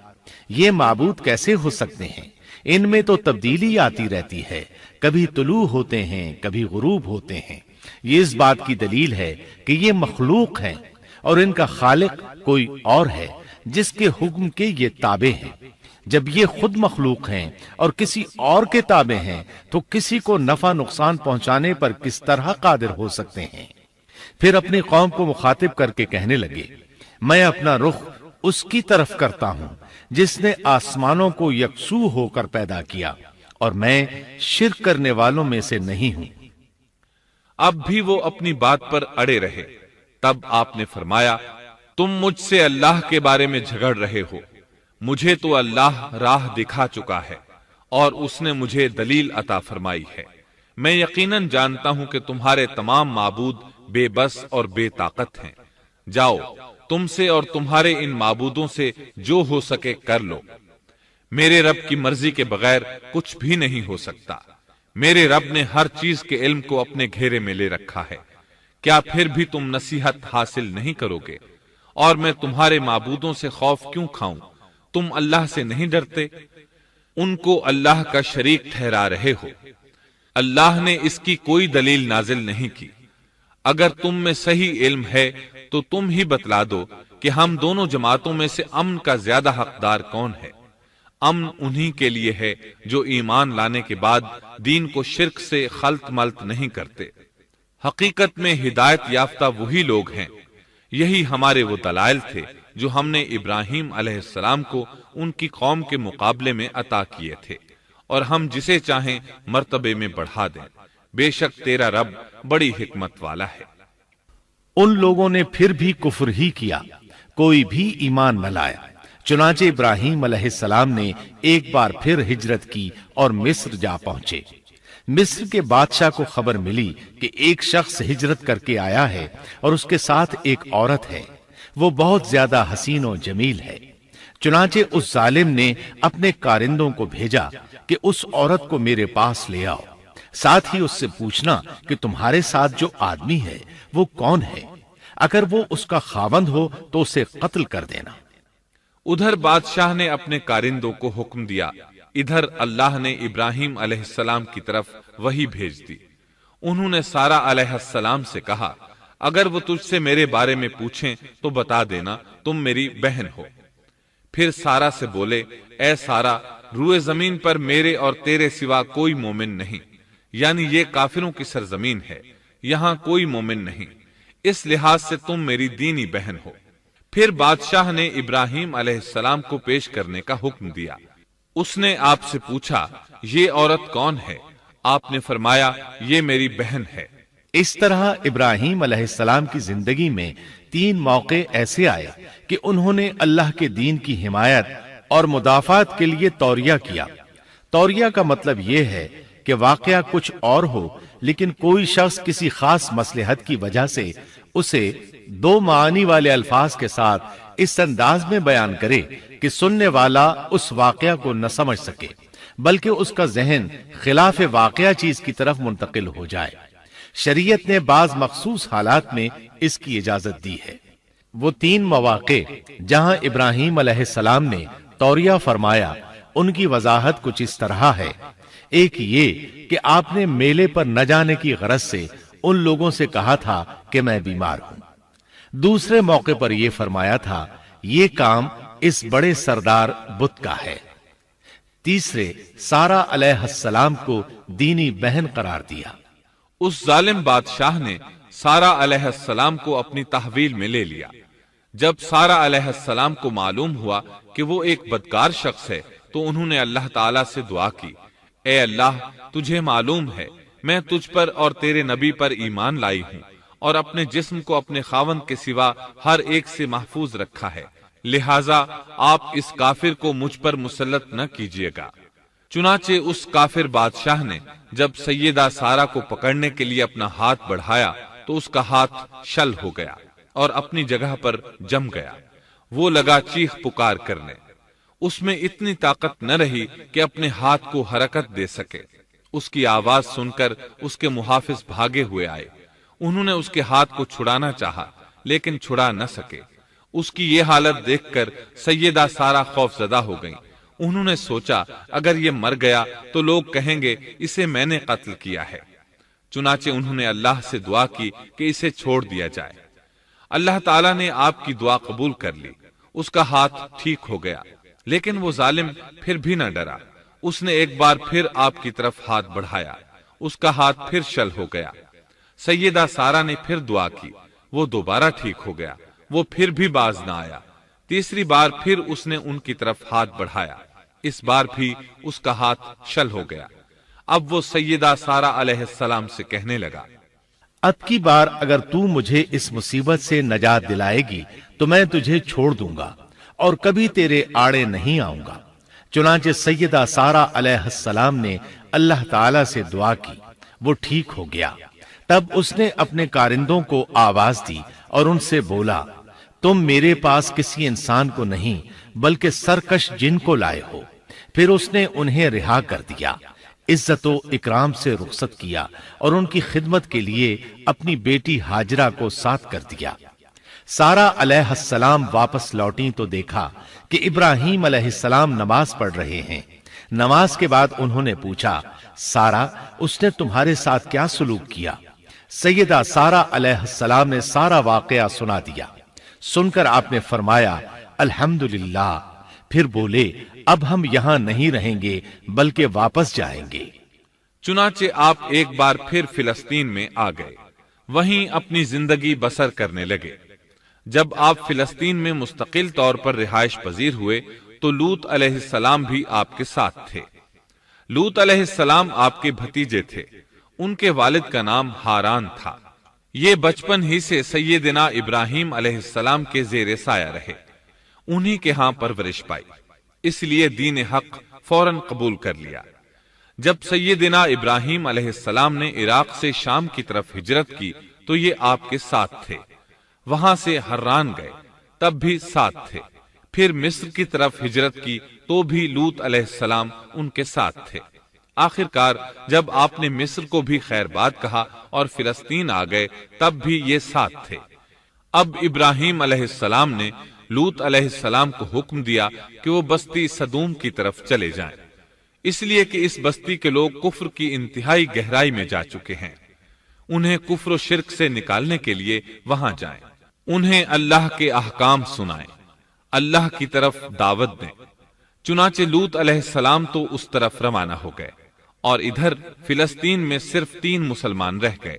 یہ معبود کیسے ہو سکتے ہیں؟ ان میں تو تبدیلی آتی رہتی ہے، کبھی طلوع ہوتے ہیں کبھی غروب ہوتے ہیں۔ یہ اس بات کی دلیل ہے کہ یہ مخلوق ہیں اور ان کا خالق کوئی اور ہے جس کے حکم کے یہ تابع ہیں۔ جب یہ خود مخلوق ہیں اور کسی اور کے تابع ہیں تو کسی کو نفع نقصان پہنچانے پر کس طرح قادر ہو سکتے ہیں؟ پھر اپنی قوم کو مخاطب کر کے کہنے لگے میں اپنا رخ اس کی طرف کرتا ہوں جس نے آسمانوں کو یکسو ہو کر پیدا کیا، اور میں شرک کرنے والوں میں سے نہیں ہوں۔ اب بھی وہ اپنی بات پر اڑے رہے۔ تب آپ نے فرمایا تم مجھ سے اللہ کے بارے میں جھگڑ رہے ہو، مجھے تو اللہ راہ دکھا چکا ہے اور اس نے مجھے دلیل عطا فرمائی ہے۔ میں یقیناً جانتا ہوں کہ تمہارے تمام معبود بے بس اور بے طاقت ہیں۔ جاؤ تم سے اور تمہارے ان معبودوں سے جو ہو سکے کر لو، میرے رب کی مرضی کے بغیر کچھ بھی نہیں ہو سکتا۔ میرے رب نے ہر چیز کے علم کو اپنے گھیرے میں لے رکھا ہے، کیا پھر بھی تم نصیحت حاصل نہیں کرو گے؟ اور میں تمہارے معبودوں سے خوف کیوں کھاؤں؟ تم اللہ سے نہیں ڈرتے؟ ان کو اللہ کا شریک ٹھہرا رہے ہو، اللہ نے اس کی کوئی دلیل نازل نہیں کی۔ اگر تم میں صحیح علم ہے تو تم ہی بتلا دو کہ ہم دونوں جماعتوں میں سے امن کا زیادہ حقدار کون ہے؟ امن انہی کے لیے ہے جو ایمان لانے کے بعد دین کو شرک سے خلط ملط نہیں کرتے۔ حقیقت میں ہدایت یافتہ وہی لوگ ہیں۔ یہی ہمارے وہ دلائل تھے جو ہم نے ابراہیم علیہ السلام کو ان کی قوم کے مقابلے میں عطا کیے تھے، اور ہم جسے چاہیں مرتبے میں بڑھا دیں۔ بے شک تیرا رب بڑی حکمت والا ہے۔ ان لوگوں نے پھر بھی کفر ہی کیا، کوئی بھی ایمان نہ لایا۔ چنانچہ ابراہیم علیہ السلام نے ایک بار پھر ہجرت کی اور مصر جا پہنچے۔ مصر کے بادشاہ کو خبر ملی کہ ایک شخص ہجرت کر کے آیا ہے اور اس کے ساتھ ایک عورت ہے، وہ بہت زیادہ حسین و جمیل ہے۔ چنانچہ اس ظالم نے اپنے کارندوں کو بھیجا کہ اس عورت کو میرے پاس لے آؤ، ساتھ ہی اس سے پوچھنا کہ تمہارے ساتھ جو آدمی ہے وہ کون ہے، اگر وہ اس کا خاوند ہو تو اسے قتل کر دینا۔ ادھر بادشاہ نے اپنے کارندوں کو حکم دیا، ادھر اللہ نے ابراہیم علیہ السلام کی طرف وحی بھیج دی۔ انہوں نے سارہ علیہ السلام سے کہا اگر وہ تجھ سے میرے بارے میں پوچھیں تو بتا دینا تم میری بہن ہو۔ پھر سارہ سے بولے اے سارہ، روئے زمین پر میرے اور تیرے سوا کوئی مومن نہیں، یعنی یہ کافروں کی سرزمین ہے، یہاں کوئی مومن نہیں، اس لحاظ سے تم میری دینی بہن ہو۔ پھر بادشاہ نے ابراہیم علیہ السلام کو پیش کرنے کا حکم دیا۔ اس نے آپ سے پوچھا یہ عورت کون ہے؟ آپ نے فرمایا یہ میری بہن ہے۔ اس طرح ابراہیم علیہ السلام کی زندگی میں 3 موقع ایسے آئے کہ انہوں نے اللہ کے دین کی حمایت اور مدافعت کے لیے توریہ کیا۔ توریہ کا مطلب یہ ہے کہ واقعہ کچھ اور ہو لیکن کوئی شخص کسی خاص مصلحت کی وجہ سے اسے 2 معانی والے الفاظ کے ساتھ اس انداز میں بیان کرے کہ سننے والا اس واقعہ کو نہ سمجھ سکے بلکہ اس کا ذہن خلاف واقعہ چیز کی طرف منتقل ہو جائے۔ شریعت نے بعض مخصوص حالات میں اس کی اجازت دی ہے۔ وہ 3 مواقع جہاں ابراہیم علیہ السلام نے توریہ فرمایا ان کی وضاحت کچھ اس طرح ہے۔ ایک یہ کہ آپ نے میلے پر نہ جانے کی غرض سے ان لوگوں سے کہا تھا کہ میں بیمار ہوں۔ دوسرے موقع پر یہ فرمایا تھا یہ کام اس بڑے سردار بت کا ہے۔ تیسرے سارہ علیہ السلام کو دینی بہن قرار دیا۔ اس ظالم بادشاہ نے سارہ علیہ السلام کو اپنی تحویل میں لے لیا۔ جب سارہ علیہ السلام کو معلوم ہوا کہ وہ ایک بدکار شخص ہے تو انہوں نے اللہ تعالیٰ سے دعا کی، اے اللہ، تجھے معلوم ہے میں تجھ پر اور تیرے نبی پر ایمان لائی ہوں اور اپنے جسم کو اپنے خاوند کے سوا ہر ایک سے محفوظ رکھا ہے، لہٰذا آپ اس کافر کو مجھ پر مسلط نہ کیجیے گا۔ چنانچہ اس کافر بادشاہ نے جب سیدہ سارہ کو پکڑنے کے لیے اپنا ہاتھ بڑھایا تو اس کا ہاتھ شل ہو گیا اور اپنی جگہ پر جم گیا۔ وہ لگا چیخ پکار کرنے، اس میں اتنی طاقت نہ رہی کہ اپنے ہاتھ کو حرکت دے سکے۔ اس کی آواز سن کر اس کے محافظ بھاگے ہوئے آئے، انہوں نے اس کے ہاتھ کو چھڑانا چاہا لیکن چھڑا نہ سکے۔ اس کی یہ حالت دیکھ کر سیدہ سارہ خوف زدہ ہو گئیں۔ انہوں نے سوچا اگر یہ مر گیا تو لوگ کہیں گے اسے میں نے قتل کیا ہے، چنانچہ انہوں نے اللہ سے دعا کی کہ اسے چھوڑ دیا جائے۔ اللہ تعالیٰ نے آپ کی دعا قبول کر لی، اس کا ہاتھ ٹھیک ہو گیا، لیکن وہ ظالم پھر بھی نہ ڈرا۔ اس نے ایک بار پھر آپ کی طرف ہاتھ بڑھایا، اس کا ہاتھ پھر شل ہو گیا۔ سیدہ سارہ نے پھر دعا کی، وہ دوبارہ ٹھیک ہو گیا، وہ پھر بھی باز نہ آیا۔ تیسری بار پھر اس نے ان کی طرف ہاتھ بڑھایا، اس بار بھی اس کا ہاتھ شل ہو گیا۔ اب وہ سیدہ سارہ علیہ السلام سے کہنے لگا، اب کی بار اگر تو مجھے اس مصیبت سے نجات دلائے گی تو میں تجھے چھوڑ دوں گا اور کبھی تیرے آڑے نہیں آؤں گا۔ چنانچہ سیدہ سارہ علیہ السلام نے اللہ تعالی سے دعا کی، وہ ٹھیک ہو گیا۔ تب اس نے اپنے کارندوں کو آواز دی اور ان سے بولا، تم میرے پاس کسی انسان کو نہیں بلکہ سرکش جن کو لائے ہو۔ پھر اس نے انہیں رہا کر دیا، عزت و اکرام سے رخصت کیا اور ان کی خدمت کے لیے اپنی بیٹی ہاجرہ کو ساتھ کر دیا۔ سارہ علیہ السلام واپس لوٹیں تو دیکھا کہ ابراہیم علیہ السلام نماز پڑھ رہے ہیں۔ نماز کے بعد انہوں نے پوچھا، سارہ، اس نے تمہارے ساتھ کیا سلوک کیا؟ سیدہ سارہ علیہ السلام نے سارا واقعہ سنا دیا۔ سن کر آپ نے فرمایا، الحمدللہ۔ پھر بولے، اب ہم یہاں نہیں رہیں گے بلکہ واپس جائیں گے۔ چنانچہ آپ ایک بار پھر فلسطین میں آ گئے، وہیں اپنی زندگی بسر کرنے لگے۔ جب آپ فلسطین میں مستقل طور پر رہائش پذیر ہوئے تو لوط علیہ السلام بھی آپ کے ساتھ تھے۔ لوط علیہ السلام آپ کے بھتیجے تھے، ان کے والد کا نام ہاران تھا۔ یہ بچپن ہی سے سیدنا ابراہیم علیہ السلام کے زیر سایہ رہے، انہی کے ہاں پرورش پائی، اس لیے دین حق فوراً قبول کر لیا۔ جب سیدنا ابراہیم علیہ السلام نے عراق سے شام کی طرف ہجرت کی تو یہ آپ کے ساتھ تھے، وہاں سے حران گئے، تب بھی ساتھ تھے۔ پھر مصر کی طرف ہجرت کی تو بھی لوط علیہ السلام ان کے ساتھ تھے۔ آخر کار جب آپ نے مصر کو بھی خیر بات کہا اور فلسطین آ گئے تب بھی یہ ساتھ تھے۔ اب ابراہیم علیہ السلام نے لوط علیہ السلام کو حکم دیا کہ وہ بستی سدوم کی طرف چلے جائیں، اس لیے کہ اس بستی کے لوگ کفر کی انتہائی گہرائی میں جا چکے ہیں، انہیں کفر و شرک سے نکالنے کے لیے وہاں جائیں، انہیں اللہ کے احکام سنائیں، اللہ کی طرف دعوت دیں۔ چنانچہ لوط علیہ السلام تو اس طرف روانہ ہو گئے اور ادھر فلسطین میں صرف 3 مسلمان رہ گئے،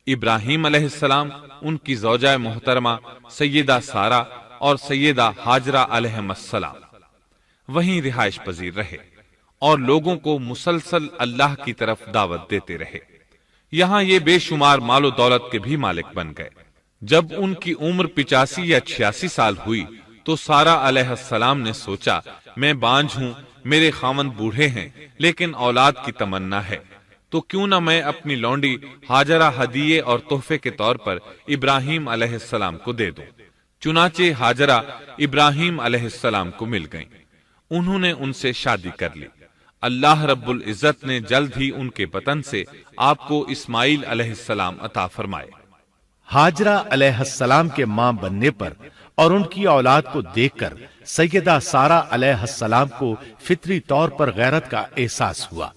ابراہیم علیہ السلام، ان کی زوجہ محترمہ سیدہ سارہ اور سیدہ ہاجرہ علیہم السلام وہیں رہائش پذیر رہے اور لوگوں کو مسلسل اللہ کی طرف دعوت دیتے رہے۔ یہاں یہ بے شمار مال و دولت کے بھی مالک بن گئے۔ جب ان کی عمر 85 یا 86 سال ہوئی تو سارہ علیہ السلام نے سوچا، میں بانجھ ہوں، میرے خاوند بوڑھے ہیں لیکن اولاد کی تمنا ہے، تو کیوں نہ میں اپنی لونڈی ہاجرہ ہدیے اور تحفے کے طور پر ابراہیم علیہ السلام کو دے دوں۔ چنانچہ ہاجرہ ابراہیم علیہ السلام کو مل گئیں، انہوں نے ان سے شادی کر لی۔ اللہ رب العزت نے جلد ہی ان کے بطن سے آپ کو اسماعیل علیہ السلام عطا فرمائے۔ ہاجرہ علیہ السلام کے ماں بننے پر اور ان کی اولاد کو دیکھ کر سیدہ سارہ علیہ السلام کو فطری طور پر غیرت کا احساس ہوا۔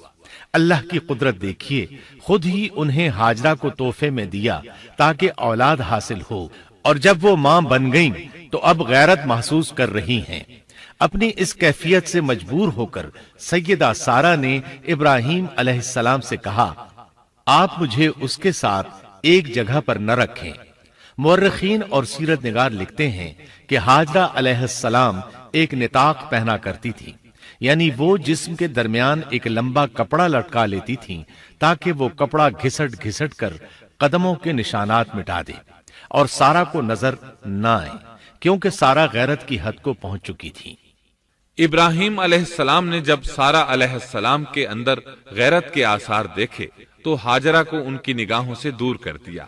اللہ کی قدرت دیکھیے، خود ہی انہیں ہاجرہ کو تحفے میں دیا تاکہ اولاد حاصل ہو، اور جب وہ ماں بن گئیں تو اب غیرت محسوس کر رہی ہیں۔ اپنی اس کیفیت سے مجبور ہو کر سیدہ سارہ نے ابراہیم علیہ السلام سے کہا، آپ مجھے اس کے ساتھ ایک جگہ پر نہ رکھیں۔ مورخین اور سیرت نگار لکھتے ہیں کہ ہاجرہ علیہ السلام ایک نطاق پہنا کرتی تھی، یعنی وہ جسم کے درمیان ایک لمبا کپڑا لٹکا لیتی تھیں تاکہ وہ کپڑا گھسٹ گھسٹ کر قدموں کے نشانات مٹا دے اور سارا کو نظر نہ آئے، کیونکہ سارا غیرت کی حد کو پہنچ چکی تھی۔ ابراہیم علیہ السلام نے جب سارا علیہ السلام کے اندر غیرت کے آثار دیکھے تو ہاجرہ کو ان کی نگاہوں سے دور کر دیا۔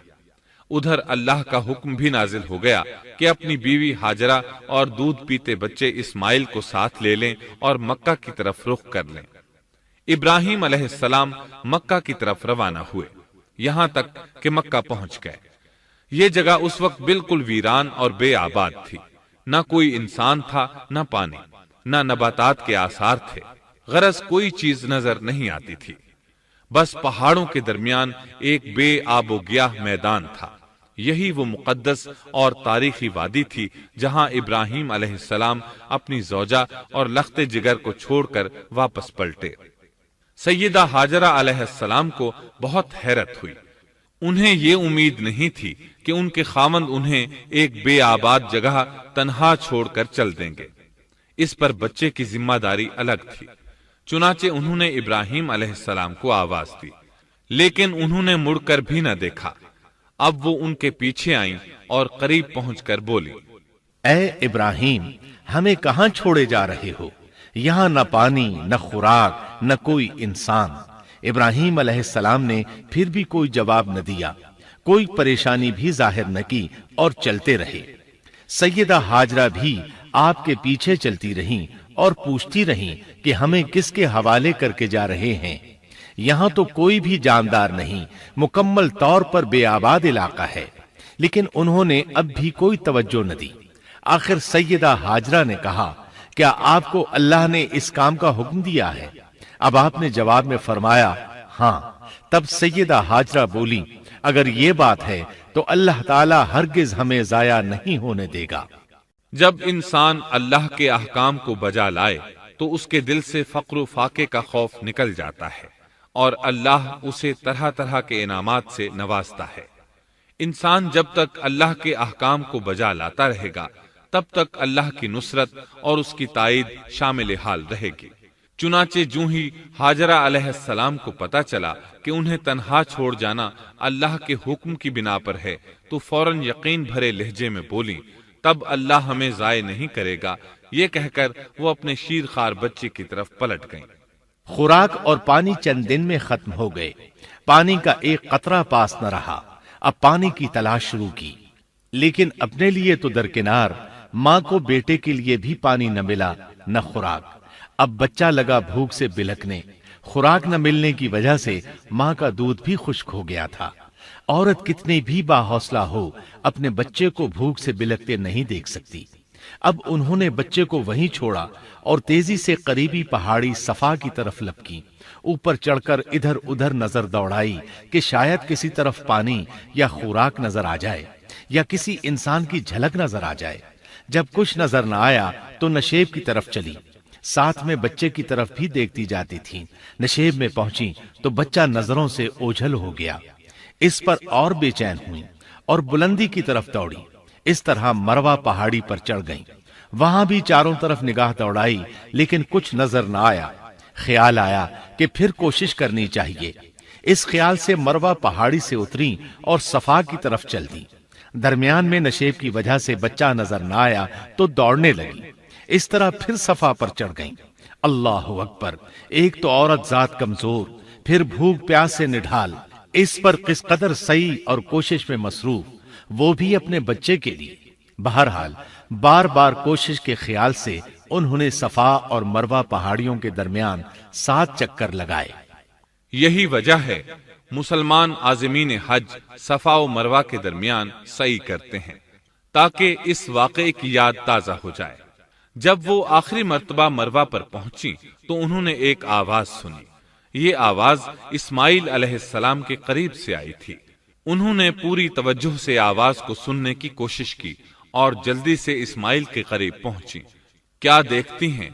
ادھر اللہ کا حکم بھی نازل ہو گیا کہ اپنی بیوی ہاجرہ اور دودھ پیتے بچے اسماعیل کو ساتھ لے لیں اور مکہ کی طرف رخ کر لیں۔ ابراہیم علیہ السلام مکہ کی طرف روانہ ہوئے، یہاں تک کہ مکہ پہنچ گئے۔ یہ جگہ اس وقت بالکل ویران اور بے آباد تھی، نہ کوئی انسان تھا، نہ پانی، نہ نباتات کے آثار تھے، غرض کوئی چیز نظر نہیں آتی تھی، بس پہاڑوں کے درمیان ایک بے آب و گیاہ میدان تھا۔ یہی وہ مقدس اور تاریخی وادی تھی جہاں ابراہیم علیہ السلام اپنی زوجہ اور لخت جگر کو چھوڑ کر واپس پلٹے۔ سیدہ ہاجرہ علیہ السلام کو بہت حیرت ہوئی، انہیں یہ امید نہیں تھی کہ ان کے خاوند انہیں ایک بے آباد جگہ تنہا چھوڑ کر چل دیں گے، اس پر بچے کی ذمہ داری الگ تھی۔ چنانچہ انہوں نے ابراہیم علیہ السلام کو آواز دی، لیکن انہوں نے مڑ کر بھی نہ دیکھا۔ اب وہ ان کے پیچھے آئیں اور قریب پہنچ کر بولی، اے ابراہیم، ہمیں کہاں چھوڑے جا رہے ہو؟ یہاں نہ پانی، نہ خوراک، نہ کوئی انسان۔ ابراہیم علیہ السلام نے پھر بھی کوئی جواب نہ دیا، کوئی پریشانی بھی ظاہر نہ کی اور چلتے رہے۔ سیدہ ہاجرہ بھی آپ کے پیچھے چلتی رہیں اور پوچھتی رہیں کہ ہمیں کس کے حوالے کر کے جا رہے ہیں؟ یہاں تو کوئی بھی جاندار نہیں، مکمل طور پر بے آباد علاقہ ہے۔ لیکن انہوں نے اب بھی کوئی توجہ نہ دی۔ آخر سیدہ ہاجرہ نے کہا، کیا آپ کو اللہ نے اس کام کا حکم دیا ہے؟ اب آپ نے جواب میں فرمایا، ہاں۔ تب سیدہ ہاجرہ بولی، اگر یہ بات ہے تو اللہ تعالی ہرگز ہمیں ضائع نہیں ہونے دے گا۔ جب انسان اللہ کے احکام کو بجا لائے تو اس کے دل سے فقر و فاقے کا خوف نکل جاتا ہے اور اللہ اسے طرح طرح کے انعامات سے نوازتا ہے۔ انسان جب تک اللہ کے احکام کو بجا لاتا رہے گا تب تک اللہ کی نصرت اور اس کی تائید شامل حال رہے گی۔ چنانچہ جوں ہی ہاجرہ علیہ السلام کو پتا چلا کہ انہیں تنہا چھوڑ جانا اللہ کے حکم کی بنا پر ہے تو فوراً یقین بھرے لہجے میں بولی، تب اللہ ہمیں ضائع نہیں کرے گا۔ یہ کہہ کر وہ اپنے شیر خوار بچے کی طرف پلٹ گئیں۔ خوراک اور پانی چند دن میں ختم ہو گئے، پانی کا ایک قطرہ پاس نہ رہا۔ اب پانی کی تلاش شروع کی، لیکن اپنے لیے تو درکنار، ماں کو بیٹے کے لیے بھی پانی نہ ملا نہ خوراک۔ اب بچہ لگا بھوک سے بلکنے، خوراک نہ ملنے کی وجہ سے ماں کا دودھ بھی خشک ہو گیا تھا۔ عورت کتنی بھی باحوصلہ ہو، اپنے بچے کو بھوک سے بلکتے نہیں دیکھ سکتی۔ اب انہوں نے بچے کو وہیں چھوڑا اور تیزی سے قریبی پہاڑی صفا کی طرف لپکی۔ اوپر چڑھ کر ادھر ادھر نظر دوڑائی کہ شاید کسی طرف پانی یا خوراک نظر آ جائے یا کسی انسان کی جھلک نظر آ جائے۔ جب کچھ نظر نہ آیا تو نشیب کی طرف چلی، ساتھ میں بچے کی طرف بھی دیکھتی جاتی تھی۔ نشیب میں پہنچی تو بچہ نظروں سے اوجھل ہو گیا۔ اس پر اور بے چین ہوئی اور بلندی کی طرف دوڑی۔ اس طرح مروہ پہاڑی پر چڑھ گئیں۔ وہاں بھی چاروں طرف نگاہ دوڑائی لیکن کچھ نظر نہ آیا۔ خیال آیا کہ پھر کوشش کرنی چاہیے۔ اس خیال سے مروہ پہاڑی سے اتری اور صفا کی طرف چل دی۔ درمیان میں نشیب کی وجہ سے بچہ نظر نہ آیا تو دوڑنے لگی۔ اس طرح پھر صفا پر چڑھ گئیں۔ اللہ اکبر! ایک تو عورت ذات کمزور، پھر بھوک پیاس سے نڈھال، اس پر کس قدر سعی اور کوشش میں مصروف، وہ بھی اپنے بچے کے لیے۔ بہرحال بار بار کوشش کے خیال سے انہوں نے صفا اور مروہ پہاڑیوں کے درمیان 7 چکر لگائے۔ یہی وجہ ہے مسلمان عازمین حج صفا و مروہ کے درمیان سعی کرتے ہیں تاکہ اس واقعے کی یاد تازہ ہو جائے۔ جب وہ آخری مرتبہ مروہ پر پہنچی تو انہوں نے ایک آواز سنی۔ یہ آواز اسماعیل علیہ السلام کے قریب سے آئی تھی۔ انہوں نے پوری توجہ سے آواز کو سننے کی کوشش کی اور جلدی سے اسماعیل کے قریب پہنچی۔ کیا دیکھتی ہیں؟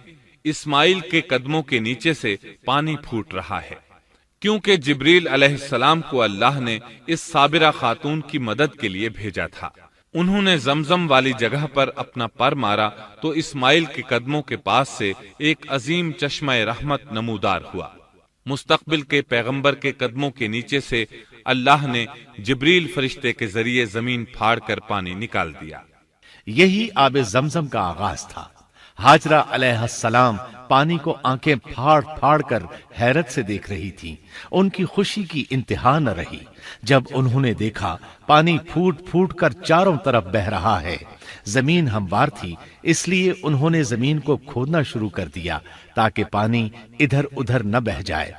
اسماعیل کے قدموں کے نیچے سے پانی پھوٹ رہا ہے، کیونکہ جبریل علیہ السلام کو اللہ نے اس صابرہ خاتون کی مدد کے لیے بھیجا تھا۔ انہوں نے زمزم والی جگہ پر اپنا پر مارا تو اسماعیل کے قدموں کے پاس سے ایک عظیم چشمہ رحمت نمودار ہوا۔ مستقبل کے پیغمبر کے قدموں کے نیچے سے اللہ نے جبریل فرشتے کے ذریعے زمین پھاڑ کر پانی نکال دیا۔ یہی آب زمزم کا آغاز تھا۔ ہاجرہ علیہ السلام پانی کو آنکھیں پھاڑ پھاڑ کر حیرت سے دیکھ رہی تھی۔ ان کی خوشی کی انتہا نہ رہی جب انہوں نے دیکھا پانی پھوٹ پھوٹ کر چاروں طرف بہ رہا ہے۔ زمین ہموار تھی، اس لیے انہوں نے زمین کو کھودنا شروع کر دیا تاکہ پانی ادھر ادھر نہ بہ جائے۔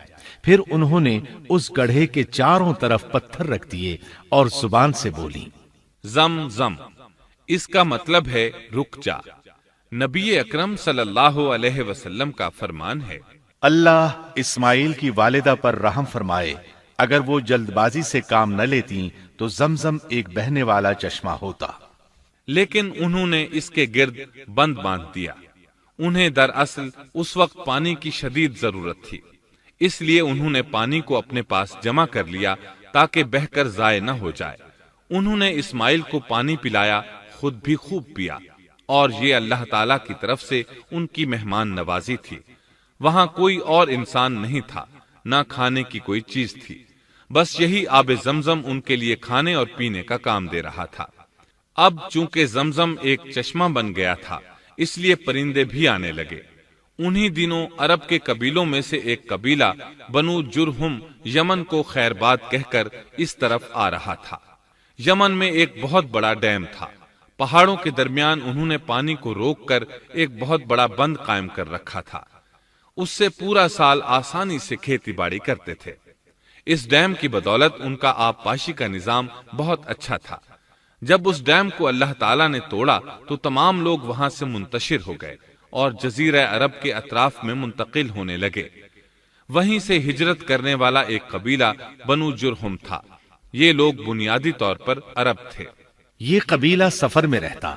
پھر انہوں نے اس گڑھے کے چاروں طرف پتھر رکھ دیے اور زبان سے بولی، زم زم، اس کا مطلب ہے رک جا۔ نبی اکرم صلی اللہ علیہ وسلم کا فرمان ہے، اللہ اسماعیل کی والدہ پر رحم فرمائے، اگر وہ جلد بازی سے کام نہ لیتی تو زمزم ایک بہنے والا چشمہ ہوتا۔ لیکن انہوں نے اس کے گرد بند باندھ دیا۔ انہیں دراصل اس وقت پانی کی شدید ضرورت تھی، اس لیے انہوں نے پانی کو اپنے پاس جمع کر لیا تاکہ بہہ کر ضائع نہ ہو جائے۔ انہوں نے اسماعیل کو پانی پلایا، خود بھی خوب پیا، اور یہ اللہ تعالی کی طرف سے ان کی مہمان نوازی تھی۔ وہاں کوئی اور انسان نہیں تھا، نہ کھانے کی کوئی چیز تھی، بس یہی آب زمزم ان کے لیے کھانے اور پینے کا کام دے رہا تھا۔ اب چونکہ زمزم ایک چشمہ بن گیا تھا، اس لیے پرندے بھی آنے لگے۔ انہی دنوں عرب کے قبیلوں میں سے ایک قبیلہ بنو جرہم یمن کو خیر باد کہہ کر اس طرف آ رہا تھا۔ یمن میں ایک بہت بڑا ڈیم تھا۔ پہاڑوں کے درمیان انہوں نے پانی کو روک کر ایک بہت بڑا بند قائم کر رکھا تھا۔ اس سے پورا سال آسانی سے کھیتی باڑی کرتے تھے۔ اس ڈیم کی بدولت ان کا آب پاشی کا نظام بہت اچھا تھا۔ جب اس ڈیم کو اللہ تعالیٰ نے توڑا تو تمام لوگ وہاں سے منتشر ہو گئے اور جزیرہ عرب کے اطراف میں منتقل ہونے لگے۔ وہیں سے ہجرت کرنے والا ایک قبیلہ بنو جرہم تھا۔ یہ لوگ بنیادی طور پر عرب تھے۔ یہ قبیلہ سفر میں رہتا،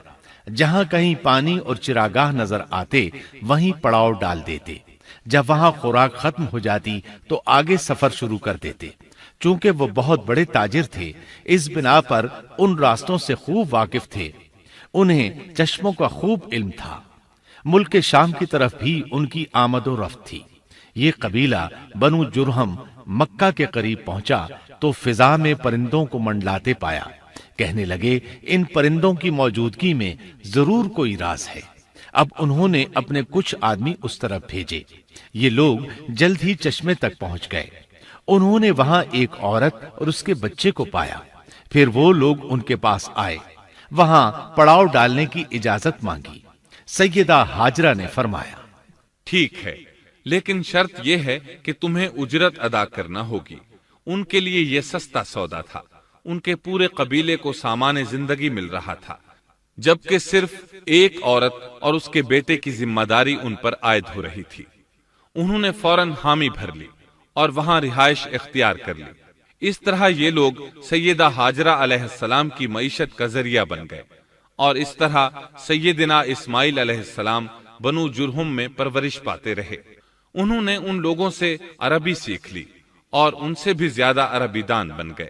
جہاں کہیں پانی اور چراگاہ نظر آتے وہیں پڑاؤ ڈال دیتے۔ جب وہاں خوراک ختم ہو جاتی تو آگے سفر شروع کر دیتے۔ چونکہ وہ بہت بڑے تاجر تھے، اس بنا پر ان راستوں سے خوب واقف تھے۔ انہیں چشموں کا خوب علم تھا۔ ملک شام کی طرف بھی ان کی آمد و رفت تھی۔ یہ قبیلہ بنو جرہم مکہ کے قریب پہنچا تو فضا میں پرندوں کو منڈلاتے پایا۔ کہنے لگے، ان پرندوں کی موجودگی میں ضرور کوئی راز ہے۔ اب انہوں نے اپنے کچھ آدمی اس طرف بھیجے۔ یہ لوگ جلد ہی چشمے تک پہنچ گئے۔ انہوں نے وہاں ایک عورت اور اس کے بچے کو پایا۔ پھر وہ لوگ ان کے پاس آئے، وہاں پڑاؤ ڈالنے کی اجازت مانگی۔ سیدہ ہاجرہ نے فرمایا، ٹھیک ہے، لیکن شرط یہ ہے کہ تمہیں اجرت ادا کرنا ہوگی۔ ان کے لیے یہ سستا سودا تھا۔ ان کے پورے قبیلے کو سامان زندگی مل رہا تھا، جبکہ صرف ایک عورت اور اس کے بیٹے کی ذمہ داری ان پر عائد ہو رہی تھی۔ انہوں نے فوراً حامی بھر لی اور وہاں رہائش اختیار کر لی۔ اس طرح یہ لوگ سیدہ ہاجرہ علیہ السلام کی معیشت کا ذریعہ بن گئے، اور اس طرح سیدنا اسماعیل علیہ السلام بنو جرہم میں پرورش پاتے رہے۔ انہوں نے ان لوگوں سے عربی سیکھ لی اور ان سے بھی زیادہ عربی دان بن گئے۔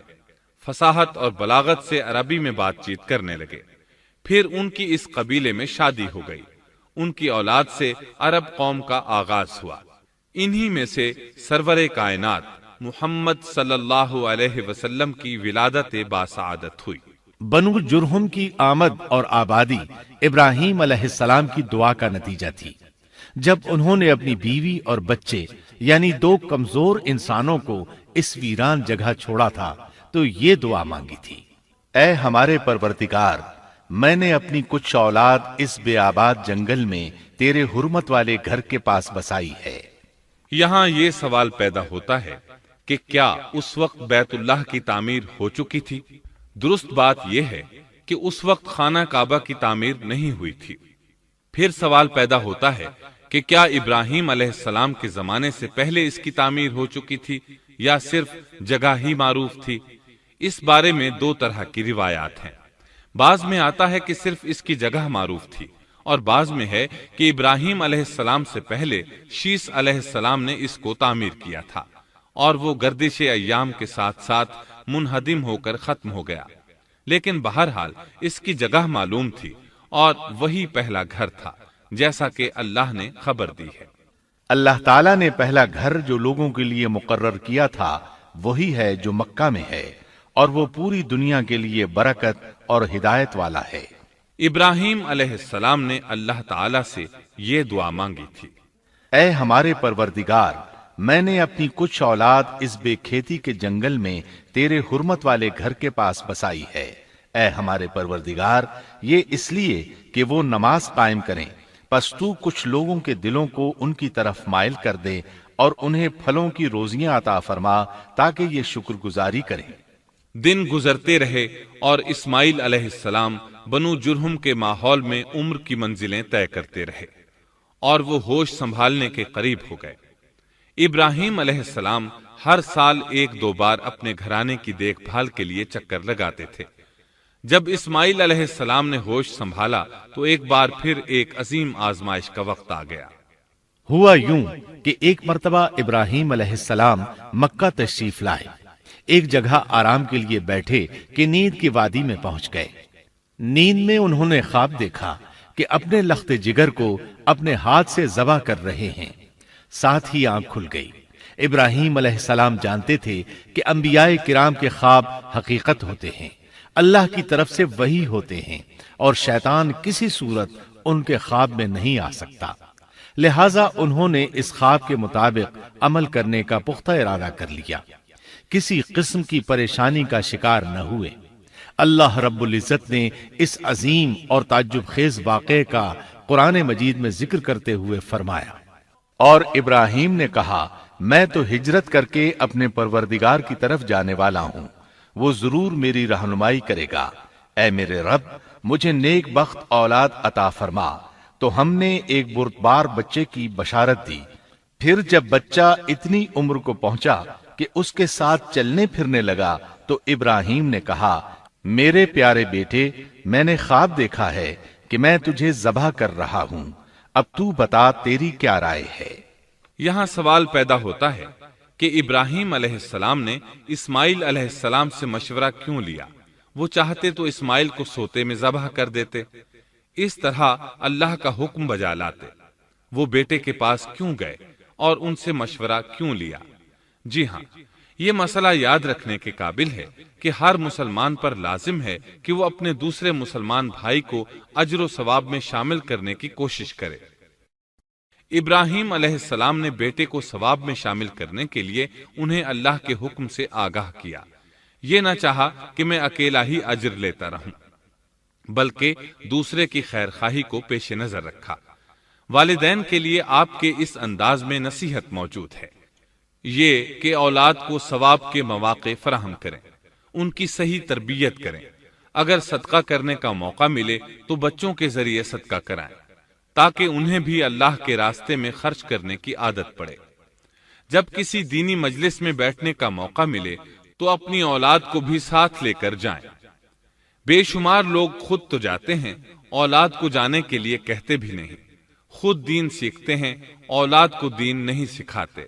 فصاحت اور بلاغت سے عربی میں بات چیت کرنے لگے۔ پھر ان کی اس قبیلے میں شادی ہو گئی۔ ان کی اولاد سے عرب قوم کا آغاز ہوا۔ انہی میں سے سرور کائنات محمد صلی اللہ علیہ وسلم کی ولادت باسعادت ہوئی۔ بنو جرہم کی آمد اور آبادی ابراہیم علیہ السلام کی دعا کا نتیجہ تھی۔ جب انہوں نے اپنی بیوی اور بچے یعنی دو کمزور انسانوں کو اس ویران جگہ چھوڑا تھا تو یہ دعا مانگی تھی، اے ہمارے پروردگار، میں نے اپنی کچھ اولاد اس بے آباد جنگل میں تیرے حرمت والے گھر کے پاس بسائی ہے۔ یہاں یہ سوال پیدا ہوتا ہے کہ کیا اس وقت بیت اللہ کی تعمیر ہو چکی تھی؟ درست بات یہ ہے کہ اس وقت خانہ کعبہ کی تعمیر نہیں ہوئی تھی۔ پھر سوال پیدا ہوتا ہے کہ کیا ابراہیم علیہ السلام کے زمانے سے پہلے اس کی تعمیر ہو چکی تھی یا صرف جگہ ہی معروف تھی؟ اس بارے میں دو طرح کی روایات ہیں۔ بعض میں آتا ہے کہ صرف اس کی جگہ معروف تھی، اور بعض میں ہے کہ ابراہیم علیہ السلام سے پہلے شیس علیہ السلام نے اس کو تعمیر کیا تھا، اور وہ گردش ایام کے ساتھ ساتھ منہدم ہو کر ختم ہو گیا۔ لیکن بہرحال اس کی جگہ معلوم تھی اور وہی پہلا گھر تھا، جیسا کہ اللہ نے خبر دی ہے۔ اللہ تعالیٰ نے پہلا گھر جو لوگوں کے لیے مقرر کیا تھا وہی ہے جو مکہ میں ہے، اور وہ پوری دنیا کے لیے برکت اور ہدایت والا ہے۔ ابراہیم علیہ السلام نے اللہ تعالیٰ سے یہ دعا مانگی تھی، اے ہمارے پروردگار، میں نے اپنی کچھ اولاد اس بے کھیتی کے جنگل میں تیرے حرمت والے گھر کے پاس بسائی ہے۔ اے ہمارے پروردگار، یہ اس لیے کہ وہ نماز قائم کریں، پس تو کچھ لوگوں کے دلوں کو ان کی طرف مائل کر دے اور انہیں پھلوں کی روزیاں عطا فرما تاکہ یہ شکر گزاری کریں۔ دن گزرتے رہے اور اسماعیل علیہ السلام بنو جرہم کے ماحول میں عمر کی منزلیں طے کرتے رہے اور وہ ہوش سنبھالنے کے قریب ہو گئے۔ ابراہیم علیہ السلام ہر سال 1-2 بار اپنے گھرانے کی دیکھ بھال کے لیے چکر لگاتے تھے۔ جب اسماعیل علیہ السلام نے ہوش سنبھالا تو ایک بار پھر ایک عظیم آزمائش کا وقت آ گیا۔ ہوا یوں کہ ایک مرتبہ ابراہیم علیہ السلام مکہ تشریف لائے، ایک جگہ آرام کے لیے بیٹھے کہ نیند کی وادی میں پہنچ گئے۔ نیند میں انہوں نے خواب دیکھا کہ اپنے لخت جگر کو اپنے ہاتھ سے ذبح کر رہے ہیں، ساتھ ہی آنکھ کھل گئی۔ ابراہیم علیہ السلام جانتے تھے کہ انبیاء کرام کے خواب حقیقت ہوتے ہیں، اللہ کی طرف سے وحی ہوتے ہیں، اور شیطان کسی صورت ان کے خواب میں نہیں آ سکتا، لہذا انہوں نے اس خواب کے مطابق عمل کرنے کا پختہ ارادہ کر لیا، کسی قسم کی پریشانی کا شکار نہ ہوئے۔ اللہ رب العزت نے اس عظیم اور تعجب خیز واقعے کا قرآن مجید میں ذکر کرتے ہوئے فرمایا، اور ابراہیم نے کہا، میں تو ہجرت کر کے اپنے پروردگار کی طرف جانے والا ہوں، وہ ضرور میری رہنمائی کرے گا۔ اے میرے رب، مجھے نیک بخت اولاد عطا فرما۔ تو ہم نے ایک بردبار بچے کی بشارت دی۔ پھر جب بچہ اتنی عمر کو پہنچا کہ اس کے ساتھ چلنے پھرنے لگا تو ابراہیم نے کہا، میرے پیارے بیٹے، میں نے خواب دیکھا ہے کہ میں تجھے ذبح کر رہا ہوں، اب تو بتا تیری کیا رائے ہے؟ یہاں سوال پیدا ہوتا ہے کہ ابراہیم علیہ السلام نے اسماعیل علیہ السلام سے مشورہ کیوں لیا؟ وہ چاہتے تو اسماعیل کو سوتے میں ذبح کر دیتے، اس طرح اللہ کا حکم بجا لاتے۔ وہ بیٹے کے پاس کیوں گئے اور ان سے مشورہ کیوں لیا؟ جی ہاں، یہ مسئلہ یاد رکھنے کے قابل ہے کہ ہر مسلمان پر لازم ہے کہ وہ اپنے دوسرے مسلمان بھائی کو اجر و ثواب میں شامل کرنے کی کوشش کرے۔ ابراہیم علیہ السلام نے بیٹے کو ثواب میں شامل کرنے کے لیے انہیں اللہ کے حکم سے آگاہ کیا۔ یہ نہ چاہا کہ میں اکیلا ہی اجر لیتا رہوں، بلکہ دوسرے کی خیر خواہی کو پیش نظر رکھا۔ والدین کے لیے آپ کے اس انداز میں نصیحت موجود ہے، یہ کہ اولاد کو ثواب کے مواقع فراہم کریں، ان کی صحیح تربیت کریں۔ اگر صدقہ کرنے کا موقع ملے تو بچوں کے ذریعے صدقہ کرائیں، تاکہ انہیں بھی اللہ کے راستے میں خرچ کرنے کی عادت پڑے۔ جب کسی دینی مجلس میں بیٹھنے کا موقع ملے تو اپنی اولاد کو بھی ساتھ لے کر جائیں۔ بے شمار لوگ خود تو جاتے ہیں، اولاد کو جانے کے لیے کہتے بھی نہیں، خود دین سیکھتے ہیں، اولاد کو دین نہیں سکھاتے۔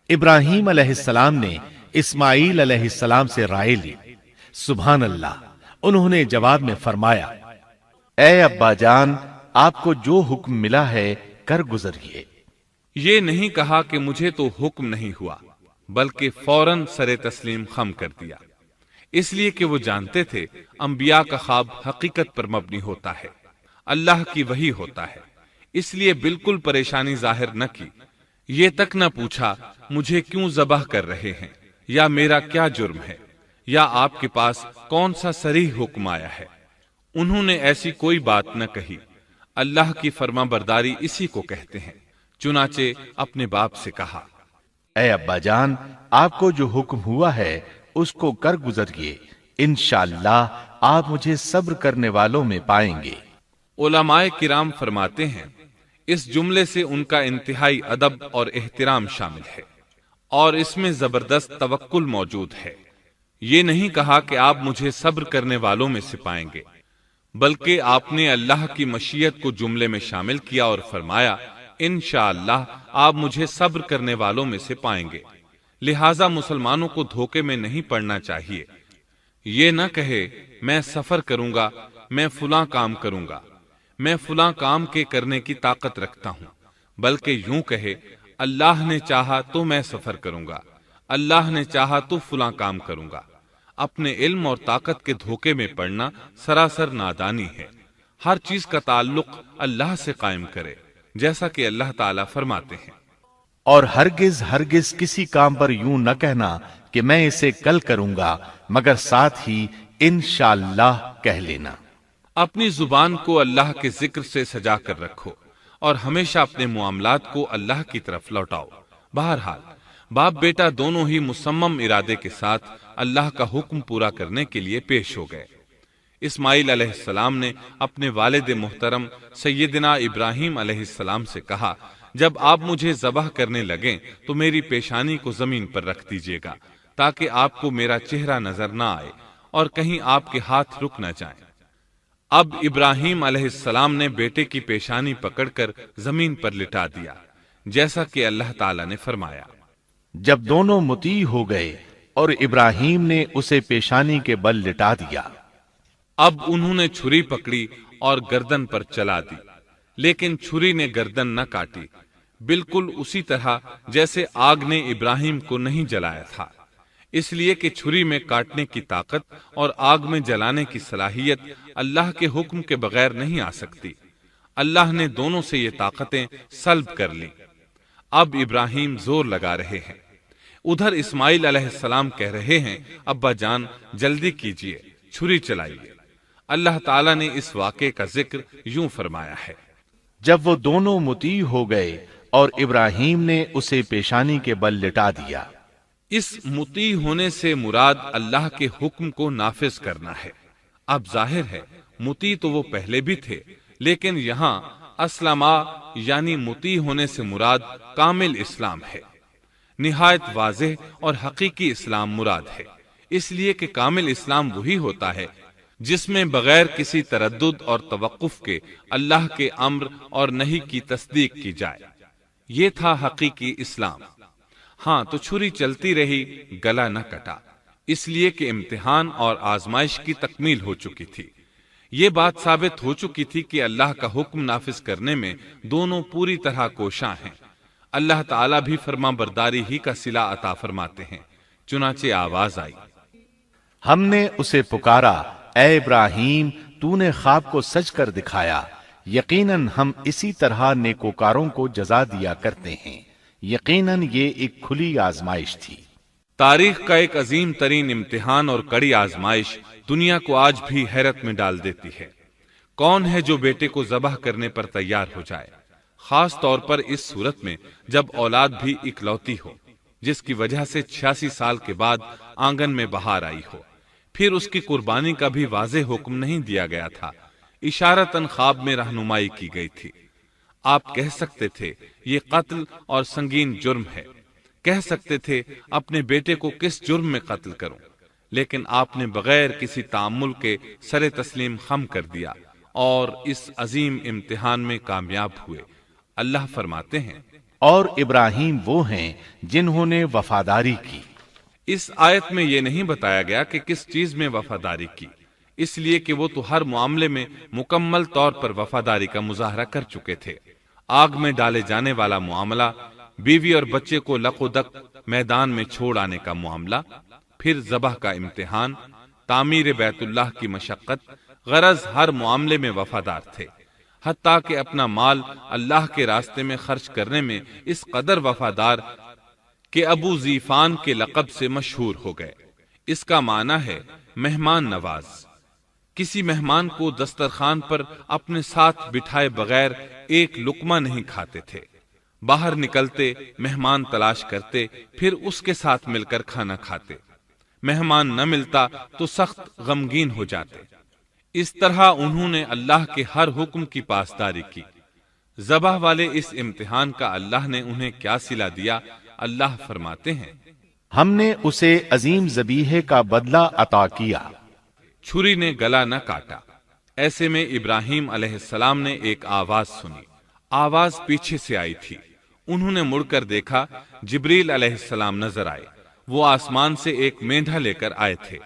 ابراہیم علیہ السلام نے اسماعیل علیہ السلام سے رائے لی۔ سبحان اللہ، انہوں نے جواب میں فرمایا، اے ابا جان، آپ کو جو حکم ملا ہے کر گزریے۔ یہ نہیں کہا کہ مجھے تو حکم نہیں ہوا، بلکہ فوراً سر تسلیم خم کر دیا، اس لیے کہ وہ جانتے تھے انبیاء کا خواب حقیقت پر مبنی ہوتا ہے، اللہ کی وحی ہوتا ہے، اس لیے بالکل پریشانی ظاہر نہ کی۔ یہ تک نہ پوچھا مجھے کیوں ذبح کر رہے ہیں، یا میرا کیا جرم ہے، یا آپ کے پاس کون سا صریح حکم آیا ہے۔ انہوں نے ایسی کوئی بات نہ کہی۔ اللہ کی فرما برداری اسی کو کہتے ہیں۔ چنانچہ اپنے باپ سے کہا، اے ابا جان، آپ کو جو حکم ہوا ہے اس کو کر گزریے، انشاءاللہ آپ مجھے صبر کرنے والوں میں پائیں گے۔ علماء کرام فرماتے ہیں اس جملے سے ان کا انتہائی ادب اور احترام شامل ہے، اور اس میں زبردست توکل موجود ہے۔ یہ نہیں کہا کہ آپ مجھے صبر کرنے والوں میں سے پائیں گے، بلکہ آپ نے اللہ کی مشیت کو جملے میں شامل کیا اور فرمایا، انشاءاللہ آپ مجھے صبر کرنے والوں میں سے پائیں گے۔ لہٰذا مسلمانوں کو دھوکے میں نہیں پڑنا چاہیے۔ یہ نہ کہے میں سفر کروں گا، میں فلاں کام کروں گا، میں فلاں کام کے کرنے کی طاقت رکھتا ہوں، بلکہ یوں کہے اللہ نے چاہا تو میں سفر کروں گا، اللہ نے چاہا تو فلاں کام کروں گا۔ اپنے علم اور طاقت کے دھوکے میں پڑنا سراسر نادانی ہے۔ ہر چیز کا تعلق اللہ سے قائم کرے، جیسا کہ اللہ تعالیٰ فرماتے ہیں، اور ہرگز ہرگز کسی کام پر یوں نہ کہنا کہ میں اسے کل کروں گا، مگر ساتھ ہی انشاءاللہ کہہ لینا۔ اپنی زبان کو اللہ کے ذکر سے سجا کر رکھو اور ہمیشہ اپنے معاملات کو اللہ کی طرف لوٹاؤ۔ بہرحال باپ بیٹا دونوں ہی مصمم ارادے کے ساتھ اللہ کا حکم پورا کرنے کے لیے پیش ہو گئے۔ اسماعیل علیہ السلام نے اپنے والد محترم سیدنا ابراہیم علیہ السلام سے کہا، جب آپ مجھے ذبح کرنے لگیں تو میری پیشانی کو زمین پر رکھ دیجیے گا تاکہ آپ کو میرا چہرہ نظر نہ آئے اور کہیں آپ کے ہاتھ رک نہ جائیں۔ اب ابراہیم علیہ السلام نے بیٹے کی پیشانی پکڑ کر زمین پر لٹا دیا، جیسا کہ اللہ تعالیٰ نے فرمایا۔ جب دونوں مطیع ہو گئے اور ابراہیم نے اسے پیشانی کے بل لٹا دیا، اب انہوں نے چھری پکڑی اور گردن پر چلا دی، لیکن چھری نے گردن نہ کاٹی، بالکل اسی طرح جیسے آگ نے ابراہیم کو نہیں جلایا تھا، اس لیے کہ چھری میں کاٹنے کی طاقت اور آگ میں جلانے کی صلاحیت اللہ کے حکم کے بغیر نہیں آ سکتی۔ اللہ نے دونوں سے یہ طاقتیں سلب کر لیں۔ اب ابراہیم زور لگا رہے ہیں، ادھر اسماعیل علیہ السلام کہہ رہے ہیں، ابا جان جلدی کیجئے، چھری چلائیے۔ اللہ تعالیٰ نے اس واقعے کا ذکر یوں فرمایا ہے، جب وہ دونوں مطیع ہو گئے اور ابراہیم نے اسے پیشانی کے بل لٹا دیا۔ اس مطیع ہونے سے مراد اللہ کے حکم کو نافذ کرنا ہے۔ اب ظاہر ہے مطیع تو وہ پہلے بھی تھے، لیکن یہاں اسلما یعنی مطیع ہونے سے مراد کامل اسلام ہے۔ نہایت واضح اور حقیقی اسلام مراد ہے، اس لیے کہ کامل اسلام وہی ہوتا ہے جس میں بغیر کسی تردد اور توقف کے اللہ کے امر اور نہی کی تصدیق کی جائے۔ یہ تھا حقیقی اسلام۔ ہاں تو چھری چلتی رہی، گلا نہ کٹا، اس لیے کہ امتحان اور آزمائش کی تکمیل ہو چکی تھی۔ یہ بات ثابت ہو چکی تھی کہ اللہ کا حکم نافذ کرنے میں دونوں پوری طرح کوشاں ہیں۔ اللہ تعالیٰ بھی فرما برداری ہی کا صلہ عطا فرماتے ہیں۔ چنانچہ آواز آئی، ہم نے اسے پکارا، اے ابراہیم تو نے خواب کو سچ کر دکھایا، یقیناً ہم اسی طرح نیکوکاروں کو جزا دیا کرتے ہیں۔ یقیناً یہ ایک کھلی آزمائش تھی۔ تاریخ کا ایک عظیم ترین امتحان اور کڑی آزمائش دنیا کو آج بھی حیرت میں ڈال دیتی ہے۔ کون ہے جو بیٹے کو ذبح کرنے پر تیار ہو جائے، خاص طور پر اس صورت میں جب اولاد بھی اکلوتی ہو، جس کی وجہ سے 86 سال کے بعد آنگن میں بہار آئی ہو۔ پھر اس کی قربانی کا بھی واضح حکم نہیں دیا گیا تھا، اشارتاً خواب میں رہنمائی کی گئی تھی۔ آپ کہہ سکتے تھے یہ قتل اور سنگین جرم ہے، کہہ سکتے تھے اپنے بیٹے کو کس جرم میں قتل کروں، لیکن آپ نے بغیر کسی تعامل کے سر تسلیم خم کر دیا اور اس عظیم امتحان میں کامیاب ہوئے۔ اللہ فرماتے ہیں، اور ابراہیم وہ ہیں جنہوں نے وفاداری کی۔ اس آیت میں یہ نہیں بتایا گیا کہ کس چیز میں وفاداری کی، اس لیے کہ وہ تو ہر معاملے میں مکمل طور پر وفاداری کا مظاہرہ کر چکے تھے۔ آگ میں ڈالے جانے والا معاملہ، بیوی اور بچے کو لق و دق میدان میں چھوڑ آنے کا معاملہ، پھر ذبح کا امتحان، تعمیر بیت اللہ کی مشقت، غرض ہر معاملے میں وفادار تھے، حتیٰ کہ اپنا مال اللہ کے راستے میں خرچ کرنے میں اس قدر وفادار کہ ابو زیفان کے لقب سے مشہور ہو گئے۔ اس کا معنی ہے مہمان نواز۔ کسی مہمان کو دسترخوان پر اپنے ساتھ بٹھائے بغیر ایک لقمہ نہیں کھاتے تھے، باہر نکلتے مہمان تلاش کرتے، پھر اس کے ساتھ مل کر کھانا کھاتے، مہمان نہ ملتا تو سخت غمگین ہو جاتے۔ اس طرح انہوں نے اللہ کے ہر حکم کی پاسداری کی۔ ذبح والے اس امتحان کا اللہ نے انہیں کیا صلہ دیا؟ اللہ فرماتے ہیں، ہم نے اسے عظیم ذبیحے کا بدلہ عطا کیا۔ چھری نے گلا نہ کاٹا۔ ایسے میں ابراہیم علیہ السلام نے ایک آواز سنی، آواز پیچھے سے آئی تھی۔ انہوں نے مڑ کر دیکھا، جبریل علیہ السلام نظر آئے۔ وہ آسمان سے ایک مینڈھا لے کر آئے تھے۔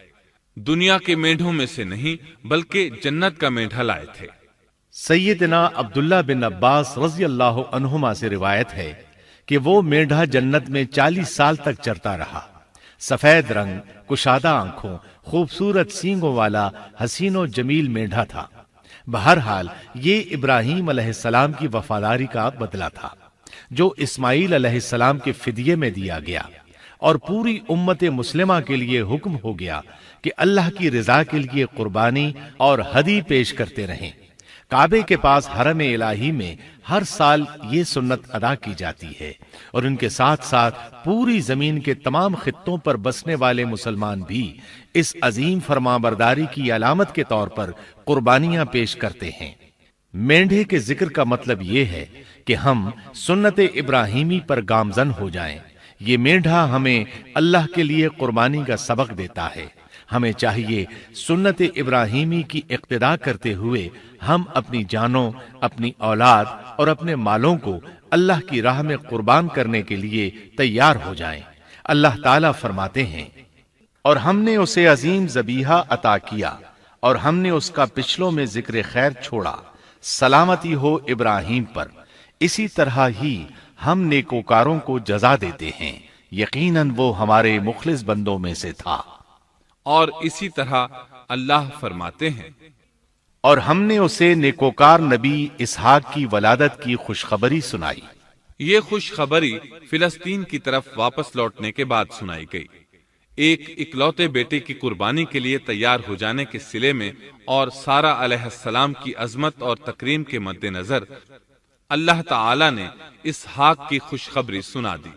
دنیا کے مینڈھوں میں سے نہیں بلکہ جنت کا مینڈھا لائے تھے۔ سیدنا عبداللہ بن عباس رضی اللہ عنہما سے روایت ہے کہ وہ مینڈھا جنت میں 40 سال تک چرتا رہا۔ سفید رنگ، کشادہ آنکھوں، خوبصورت سینگوں والا حسین و جمیل مینڈھا تھا۔ بہرحال یہ ابراہیم علیہ السلام کی وفاداری کا بدلہ تھا جو اسماعیل علیہ السلام کے فدیے میں دیا گیا، اور پوری امت مسلمہ کے لیے حکم ہو گیا کہ اللہ کی رضا کے لیے قربانی اور ہدی پیش کرتے رہیں۔ کعبے کے پاس حرم الہی میں ہر سال یہ سنت ادا کی جاتی ہے، اور ان کے ساتھ ساتھ پوری زمین کے تمام خطوں پر بسنے والے مسلمان بھی اس عظیم فرمانبرداری کی علامت کے طور پر قربانیاں پیش کرتے ہیں۔ مینڈھے کے ذکر کا مطلب یہ ہے کہ ہم سنت ابراہیمی پر گامزن ہو جائیں۔ یہ مینڈھا ہمیں اللہ کے لیے قربانی کا سبق دیتا ہے۔ ہمیں چاہیے سنت ابراہیمی کی اقتدا کرتے ہوئے ہم اپنی جانوں، اپنی اولاد اور اپنے مالوں کو اللہ کی راہ میں قربان کرنے کے لیے تیار ہو جائیں۔ اللہ تعالیٰ فرماتے ہیں، اور ہم نے اسے عظیم ذبیحہ عطا کیا اور ہم نے اس کا پچھلوں میں ذکر خیر چھوڑا، سلامتی ہو ابراہیم پر۔ اسی طرح ہی ہم نیکوکاروں کو جزا دیتے ہیں، یقیناً وہ ہمارے مخلص بندوں میں سے تھا۔ اور اسی طرح اللہ فرماتے ہیں، اور ہم نے اسے نیکوکار نبی اسحاق کی ولادت کی خوشخبری سنائی۔ یہ خوشخبری فلسطین کی طرف واپس لوٹنے کے بعد سنائی گئی۔ ایک اکلوتے بیٹے کی قربانی کے لیے تیار ہو جانے کے صلے میں اور سارہ علیہ السلام کی عظمت اور تکریم کے مد نظر اللہ تعالی نے اسحاق کی خوشخبری سنا دی۔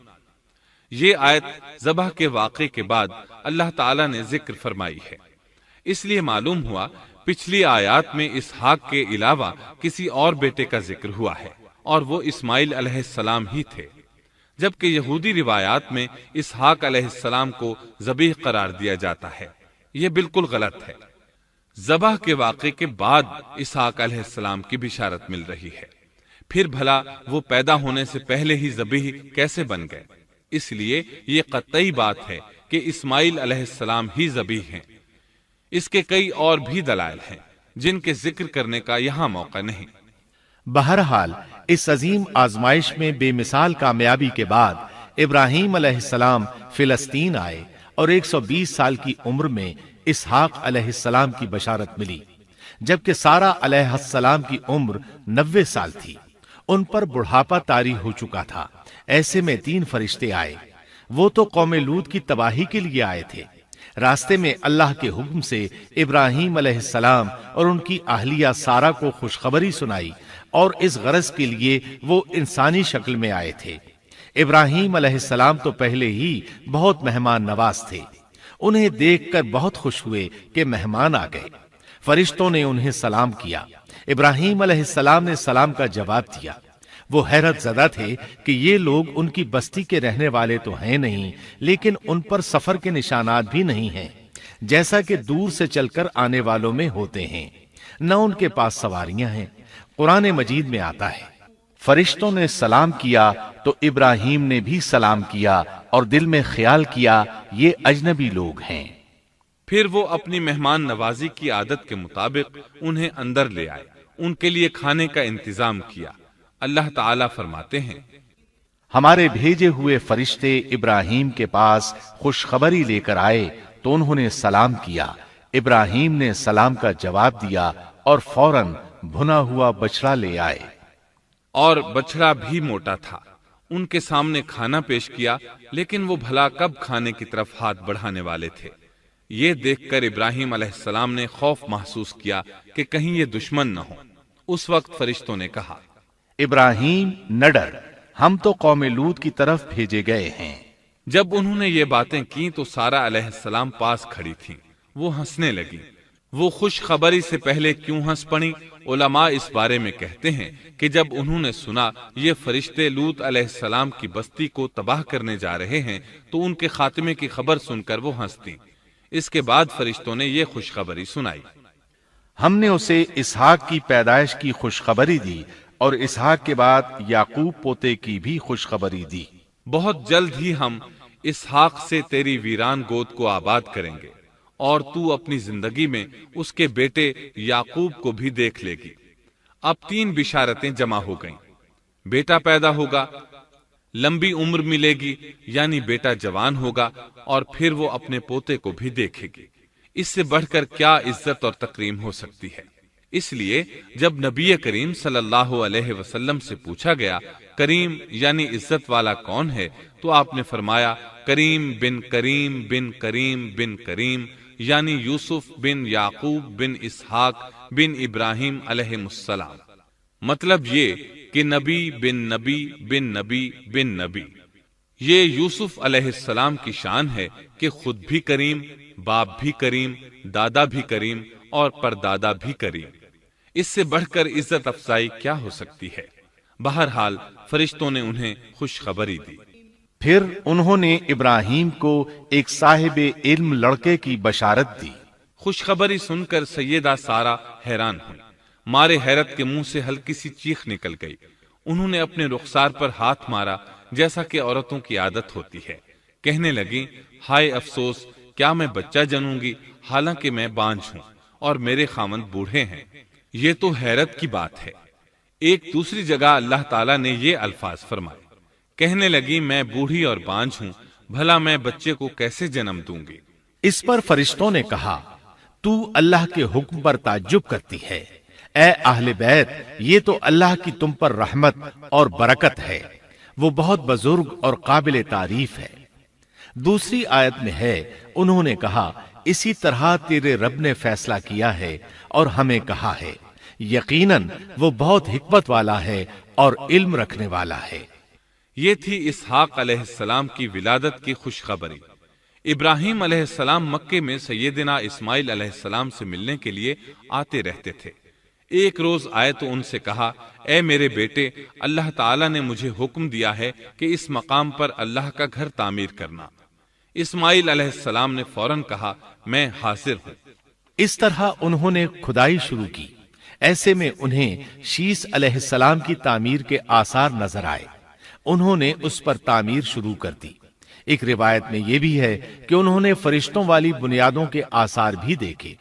یہ آیت ذبح کے واقعے کے بعد اللہ تعالی نے ذکر فرمائی ہے، اس لیے معلوم ہوا پچھلی آیات میں اسحاق کے علاوہ کسی اور بیٹے کا ذکر ہوا ہے، اور وہ اسماعیل علیہ السلام ہی تھے، جبکہ یہودی روایات میں اسحاق علیہ السلام کو ذبیح قرار دیا جاتا ہے۔ یہ بالکل غلط ہے۔ ذبح کے واقعے کے بعد اسحاق علیہ السلام کی بشارت مل رہی ہے، پھر بھلا وہ پیدا ہونے سے پہلے ہی ذبیح کیسے بن گئے؟ اس لیے یہ قطعی بات ہے کہ اسماعیل علیہ السلام ہی ذبیح ہیں۔ اس کے کئی اور بھی دلائل ہیں جن کے ذکر کرنے کا یہاں موقع نہیں۔ بہرحال اس عظیم آزمائش میں بے مثال کامیابی کے بعد ابراہیم علیہ السلام فلسطین آئے اور 120 سال کی عمر میں اسحاق علیہ السلام کی بشارت ملی، جبکہ سارہ علیہ السلام کی عمر 90 سال تھی۔ ان پر بڑھاپا طاری ہو چکا تھا۔ ایسے میں 3 فرشتے آئے۔ وہ تو قوم لوط کی تباہی کے لیے آئے تھے۔ راستے میں اللہ کے حکم سے ابراہیم علیہ السلام اور ان کی اہلیہ سارہ کو خوشخبری سنائی، اور اس غرض کے لیے وہ انسانی شکل میں آئے تھے۔ ابراہیم علیہ السلام تو پہلے ہی بہت مہمان نواز تھے۔ انہیں دیکھ کر بہت خوش ہوئے کہ مہمان آ گئے۔ فرشتوں نے انہیں سلام کیا۔ ابراہیم علیہ السلام نے سلام کا جواب دیا۔ وہ حیرت زدہ تھے کہ یہ لوگ ان کی بستی کے رہنے والے تو ہیں نہیں، لیکن ان پر سفر کے نشانات بھی نہیں ہیں، جیسا کہ دور سے چل کر آنے والوں میں ہوتے ہیں۔ نہ ان کے پاس سواریاں ہیں۔ قرآن مجید میں آتا ہے، فرشتوں نے سلام کیا تو ابراہیم نے بھی سلام کیا اور دل میں خیال کیا یہ اجنبی لوگ ہیں۔ پھر وہ اپنی مہمان نوازی کی عادت کے مطابق انہیں اندر لے آئے، ان کے لیے کھانے کا انتظام کیا۔ اللہ تعالیٰ فرماتے ہیں، ہمارے بھیجے ہوئے فرشتے ابراہیم کے پاس خوشخبری لے کر آئے تو انہوں نے سلام کیا۔ ابراہیم نے سلام کا جواب دیا اور فوراً بھنا ہوا بچڑا لے آئے، اور بچڑا بھی موٹا تھا۔ ان کے سامنے کھانا پیش کیا، لیکن وہ بھلا کب کھانے کی طرف ہاتھ بڑھانے والے تھے۔ یہ دیکھ کر ابراہیم علیہ السلام نے خوف محسوس کیا کہ کہیں یہ دشمن نہ ہو۔ اس وقت فرشتوں نے کہا، ابراہیم نہ ڈر، ہم تو قوم لوط کی طرف بھیجے گئے ہیں۔ جب انہوں نے یہ باتیں کی تو سارہ علیہ السلام پاس کھڑی تھیں۔ وہ ہنسنے لگی۔ وہ خوش خبری سے پہلے کیوں ہنس پڑی؟ علماء اس بارے میں کہتے ہیں کہ جب انہوں نے سنا یہ فرشتے لوط علیہ السلام کی بستی کو تباہ کرنے جا رہے ہیں تو ان کے خاتمے کی خبر سن کر وہ ہنستی۔ اس کے بعد فرشتوں نے یہ خوشخبری سنائی، ہم نے اسے اسحاق کی پیدائش کی خوشخبری دی اور اسحاق کے بعد یعقوب پوتے کی بھی خوشخبری دی۔ بہت جلد ہی ہم اسحاق سے تیری ویران گود کو آباد کریں گے، اور تو اپنی زندگی میں اس کے بیٹے یعقوب کو بھی دیکھ لے گی۔ اب 3 بشارتیں جمع ہو گئیں، بیٹا پیدا ہوگا، لمبی عمر ملے گی یعنی بیٹا جوان ہوگا، اور پھر وہ اپنے پوتے کو بھی دیکھے گی۔ اس سے بڑھ کر کیا عزت اور تکریم ہو سکتی ہے؟ اس لیے جب نبی کریم صلی اللہ علیہ وسلم سے پوچھا گیا کریم یعنی عزت والا کون ہے، تو آپ نے فرمایا کریم بن کریم بن کریم بن کریم، یعنی یوسف بن یعقوب بن اسحاق بن ابراہیم علیہ السلام۔ مطلب یہ کہ نبی بن نبی بن نبی بن نبی۔ یہ یوسف علیہ السلام کی شان ہے کہ خود بھی کریم، باپ بھی کریم، دادا بھی کریم اور پردادا بھی کریم۔ اس سے بڑھ کر عزت افزائی کیا ہو سکتی ہے؟ بہرحال فرشتوں نے انہیں خوشخبری دی۔ پھر انہوں نے ابراہیم کو ایک صاحب علم لڑکے کی بشارت دی۔ خوشخبری سن کر سیدہ سارہ حیران ہوئی، مارے حیرت کے منہ سے ہلکی سی چیخ نکل گئی۔ انہوں نے اپنے رخسار پر ہاتھ مارا جیسا کہ عورتوں کی عادت ہوتی ہے، کہنے لگی ہائے افسوس، کیا میں بچہ جنوں گی حالانکہ میں بانجھ ہوں اور میرے خاوند بوڑھے ہیں؟ یہ تو حیرت کی بات ہے۔ ایک دوسری جگہ اللہ تعالیٰ نے یہ الفاظ فرمائے، کہنے لگی میں بوڑھی اور بانجھ ہوں، بھلا میں بچے کو کیسے جنم دوں گی؟ اس پر فرشتوں نے کہا تو اللہ کے حکم پر تعجب کرتی ہے، اے اہل بیت، یہ تو اللہ کی تم پر رحمت اور برکت ہے، وہ بہت بزرگ اور قابل تعریف ہے۔ دوسری آیت میں ہے انہوں نے کہا اسی طرح تیرے رب نے فیصلہ کیا ہے اور ہمیں کہا ہے، یقیناً وہ بہت حکمت والا ہے اور علم رکھنے والا ہے۔ یہ تھی اسحاق علیہ السلام کی ولادت کی خوشخبری۔ ابراہیم علیہ السلام مکے میں سیدنا اسماعیل علیہ السلام سے ملنے کے لیے آتے رہتے تھے۔ ایک روز آئے تو ان سے کہا اے میرے بیٹے، اللہ تعالیٰ نے مجھے حکم دیا ہے کہ اس مقام پر اللہ کا گھر تعمیر کرنا۔ اسماعیل علیہ السلام نے فوراً کہا میں حاضر ہوں۔ اس طرح انہوں نے کھدائی شروع کی۔ ایسے میں انہیں شیس علیہ السلام کی تعمیر کے آثار نظر آئے۔ انہوں نے اس پر تعمیر شروع کر دی۔ ایک روایت میں یہ بھی ہے کہ انہوں نے فرشتوں والی بنیادوں کے آثار بھی دیکھے۔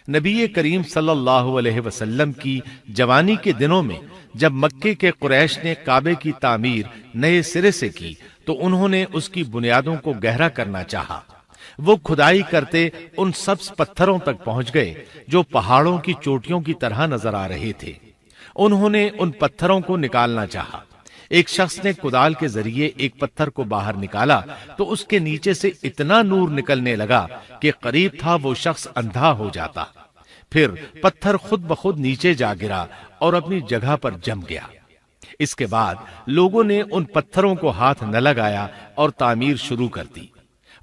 نبی کریم صلی اللہ علیہ وسلم کی جوانی کے دنوں میں جب مکے کے قریش نے کعبے کی تعمیر نئے سرے سے کی تو انہوں نے اس کی بنیادوں کو گہرا کرنا چاہا۔ وہ کھدائی کرتے ان سبز پتھروں تک پہنچ گئے جو پہاڑوں کی چوٹیوں کی طرح نظر آ رہے تھے۔ انہوں نے ان پتھروں کو نکالنا چاہا۔ ایک شخص نے کدال کے ذریعے ایک پتھر کو باہر نکالا تو اس کے نیچے سے اتنا نور نکلنے لگا کہ قریب تھا وہ شخص اندھا ہو جاتا۔ پھر پتھر خود بخود نیچے جا گرا اور اپنی جگہ پر جم گیا۔ اس کے بعد لوگوں نے ان پتھروں کو ہاتھ نہ لگایا اور تعمیر شروع کر دی۔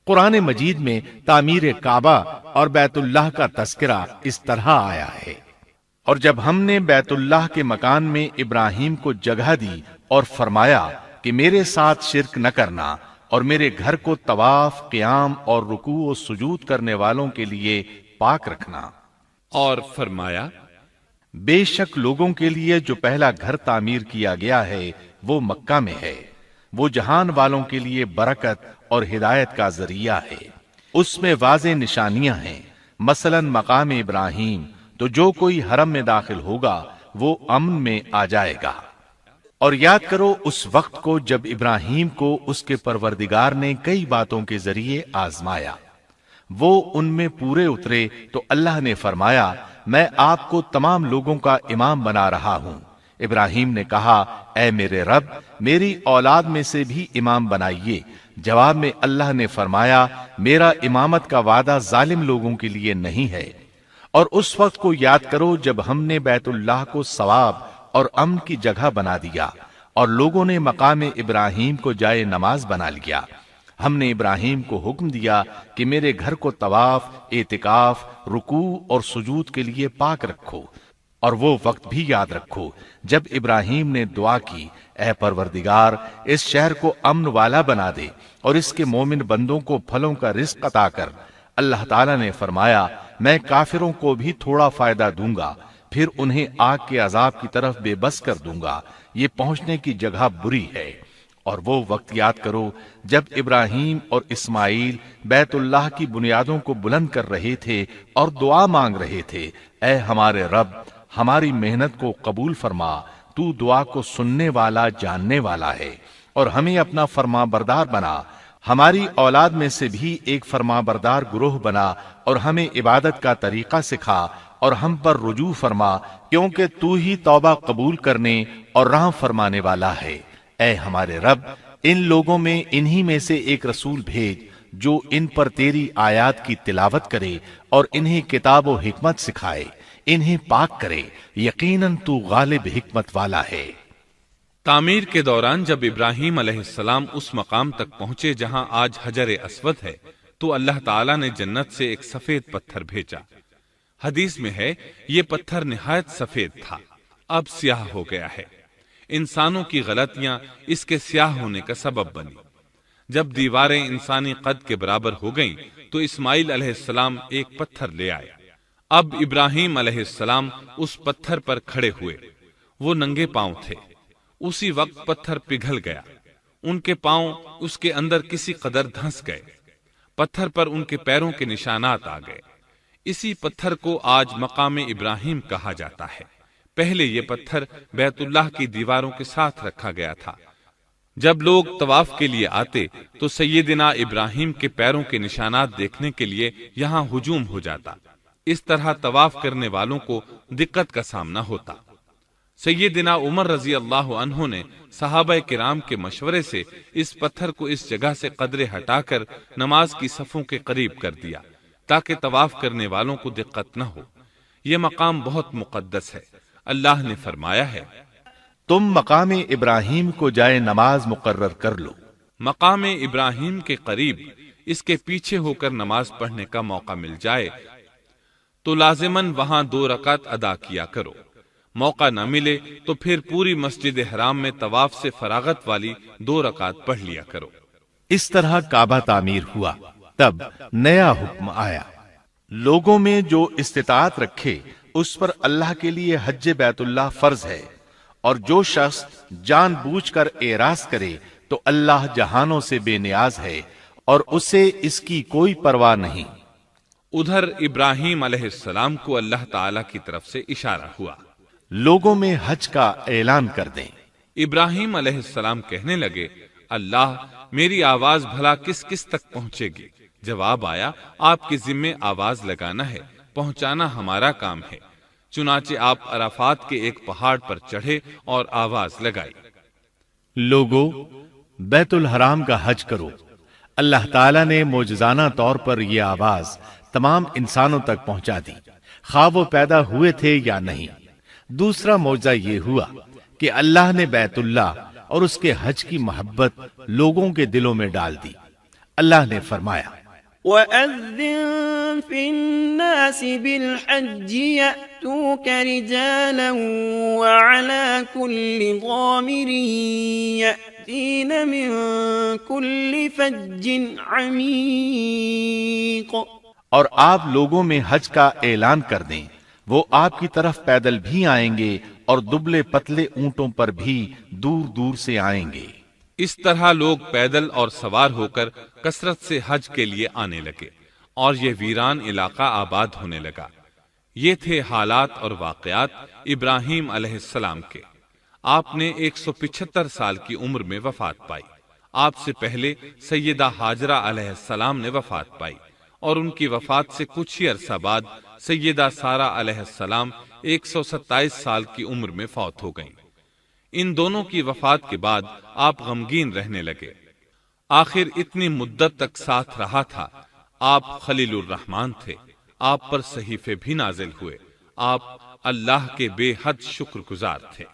قرآن مجید میں تعمیر کعبہ اور بیت اللہ کا تذکرہ اس طرح آیا ہے، اور جب ہم نے بیت اللہ کے مکان میں ابراہیم کو جگہ دی اور فرمایا کہ میرے ساتھ شرک نہ کرنا اور میرے گھر کو طواف، قیام اور رکوع و سجود کرنے والوں کے لیے پاک رکھنا، اور فرمایا بے شک لوگوں کے لیے جو پہلا گھر تعمیر کیا گیا ہے وہ مکہ میں ہے، وہ جہان والوں کے لیے برکت اور ہدایت کا ذریعہ ہے، اس میں واضح نشانیاں ہیں، مثلا مقام ابراہیم، تو جو کوئی حرم میں داخل ہوگا وہ امن میں آ جائے گا۔ اور یاد کرو اس وقت کو جب ابراہیم کو اس کے پروردگار نے کئی باتوں کے ذریعے آزمایا، وہ ان میں پورے اترے تو اللہ نے فرمایا میں آپ کو تمام لوگوں کا امام بنا رہا ہوں۔ ابراہیم نے کہا اے میرے رب، میری اولاد میں سے بھی امام بنائیے۔ جواب میں اللہ نے فرمایا میرا امامت کا وعدہ ظالم لوگوں کے لیے نہیں ہے۔ اور اس وقت کو یاد کرو جب ہم نے بیت اللہ کو ثواب اور امن کی جگہ بنا دیا اور لوگوں نے مقام ابراہیم کو جائے نماز بنا لیا۔ ہم نے ابراہیم کو حکم دیا کہ میرے گھر کو طواف، اعتکاف، رکوع اور سجود کے لیے پاک رکھو، اور وہ وقت بھی یاد رکھو جب ابراہیم نے دعا کی اے پروردگار اس شہر کو امن والا بنا دے اور اس کے مومن بندوں کو پھلوں کا رزق عطا کر۔ اللہ تعالیٰ نے فرمایا میں کافروں کو بھی تھوڑا فائدہ دوں گا، پھر انہیں آگ کے عذاب کی طرف بے بس کر دوں گا، یہ پہنچنے کی جگہ بری ہے۔ اور وہ وقت یاد کرو جب ابراہیم اور اسماعیل بیت اللہ کی بنیادوں کو بلند کر رہے تھے اور دعا مانگ رہے تھے، اے ہمارے رب، ہماری محنت کو قبول فرما، تو دعا کو سننے والا، جاننے والا ہے، اور ہمیں اپنا فرما بردار بنا، ہماری اولاد میں سے بھی ایک فرما بردار گروہ بنا، اور ہمیں عبادت کا طریقہ سکھا، اور ہم پر رجوع فرما، کیونکہ تو ہی توبہ قبول کرنے اور رحم فرمانے والا ہے۔ اے ہمارے رب، ان لوگوں میں انہی میں سے ایک رسول بھیج جو ان پر تیری آیات کی تلاوت کرے اور انہیں کتاب و حکمت سکھائے، انہیں پاک کرے، یقیناً تو غالب حکمت والا ہے۔ تعمیر کے دوران جب ابراہیم علیہ السلام اس مقام تک پہنچے جہاں آج حجر اسود ہے تو اللہ تعالیٰ نے جنت سے ایک سفید پتھر بھیجا۔ حدیث میں ہے یہ پتھر نہایت سفید تھا، اب سیاہ ہو گیا ہے۔ انسانوں کی غلطیاں اس کے سیاہ ہونے کا سبب بنی۔ جب دیواریں انسانی قد کے برابر ہو گئیں تو اسماعیل علیہ السلام ایک پتھر لے آئے۔ اب ابراہیم علیہ السلام اس پتھر پر کھڑے ہوئے، وہ ننگے پاؤں تھے۔ اسی وقت پتھر پگھل گیا، ان کے پاؤں اس کے اندر کسی قدر دھنس گئے، پتھر پر ان کے پیروں کے نشانات آ گئے۔ اسی پتھر کو آج مقام ابراہیم کہا جاتا ہے۔ پہلے یہ پتھر بیت اللہ کی دیواروں کے ساتھ رکھا گیا تھا۔ جب لوگ طواف کے لیے آتے تو سیدنا ابراہیم کے پیروں کے نشانات دیکھنے کے لیے یہاں ہجوم ہو جاتا۔ اس طرح طواف کرنے والوں کو دقت کا سامنا ہوتا۔ سیدنا عمر رضی اللہ عنہ نے صحابہ کرام کے مشورے سے اس پتھر کو اس جگہ سے قدرے ہٹا کر نماز کی صفوں کے قریب کر دیا تاکہ طواف کرنے والوں کو دقت نہ ہو۔ یہ مقام بہت مقدس ہے۔ اللہ نے فرمایا ہے، تم مقام ابراہیم کو جائے نماز مقرر کر لو۔ مقام ابراہیم کے قریب اس کے پیچھے ہو کر نماز پڑھنے کا موقع مل جائے تو لازماً وہاں 2 رکعت ادا کیا کرو۔ موقع نہ ملے تو پھر پوری مسجد حرام میں طواف سے فراغت والی 2 رکعت پڑھ لیا کرو۔ اس طرح کعبہ تعمیر ہوا۔ تب نیا حکم آیا، لوگوں میں جو استطاعت رکھے اس پر اللہ کے لیے حج بیت اللہ فرض ہے، اور جو شخص جان بوجھ کر اعراض کرے تو اللہ جہانوں سے بے نیاز ہے اور اسے اس کی کوئی پرواہ نہیں۔ ادھر ابراہیم علیہ السلام کو اللہ تعالی کی طرف سے اشارہ ہوا، لوگوں میں حج کا اعلان کر دیں۔ ابراہیم علیہ السلام کہنے لگے، اللہ میری آواز بھلا کس کس تک پہنچے گی؟ جواب آیا، آپ کے ذمے آواز لگانا ہے، پہنچانا ہمارا کام ہے۔ چنانچہ آپ عرفات کے ایک پہاڑ پر چڑھے اور آواز لگائی، لوگو بیت الحرام کا حج کرو۔ اللہ تعالیٰ نے معجزانہ طور پر یہ آواز تمام انسانوں تک پہنچا دی، خواہ وہ پیدا ہوئے تھے یا نہیں۔ دوسرا معجزہ یہ ہوا کہ اللہ نے بیت اللہ اور اس کے حج کی محبت لوگوں کے دلوں میں ڈال دی۔ اللہ نے فرمایا، وَأَذِّن فِي النَّاسِ بِالْحَجِّ يَأْتُوكَ رِجَالًا وَعَلَى كُلِّ ضَامِرٍ يَأْتِينَ مِن كُلِّ فَجٍّ عَمِيقٍ۔ اور آپ لوگوں میں حج کا اعلان کر دیں، وہ آپ کی طرف پیدل بھی آئیں گے اور دبلے پتلے اونٹوں پر بھی دور دور سے آئیں گے۔ اس طرح لوگ پیدل اور سوار ہو کر کثرت سے حج کے لیے آنے لگے اور یہ ویران علاقہ آباد ہونے لگا۔ یہ تھے حالات اور واقعات ابراہیم علیہ السلام کے۔ آپ نے 175 سال کی عمر میں وفات پائی۔ آپ سے پہلے سیدہ ہاجرہ علیہ السلام نے وفات پائی اور ان کی وفات سے کچھ ہی عرصہ بعد سیدہ سارہ علیہ السلام 127 سال کی عمر میں فوت ہو گئیں۔ ان دونوں کی وفات کے بعد آپ غمگین رہنے لگے۔ آخر اتنی مدت تک ساتھ رہا تھا۔ آپ خلیل الرحمن تھے، آپ پر صحیفے بھی نازل ہوئے، آپ اللہ کے بے حد شکر گزار تھے۔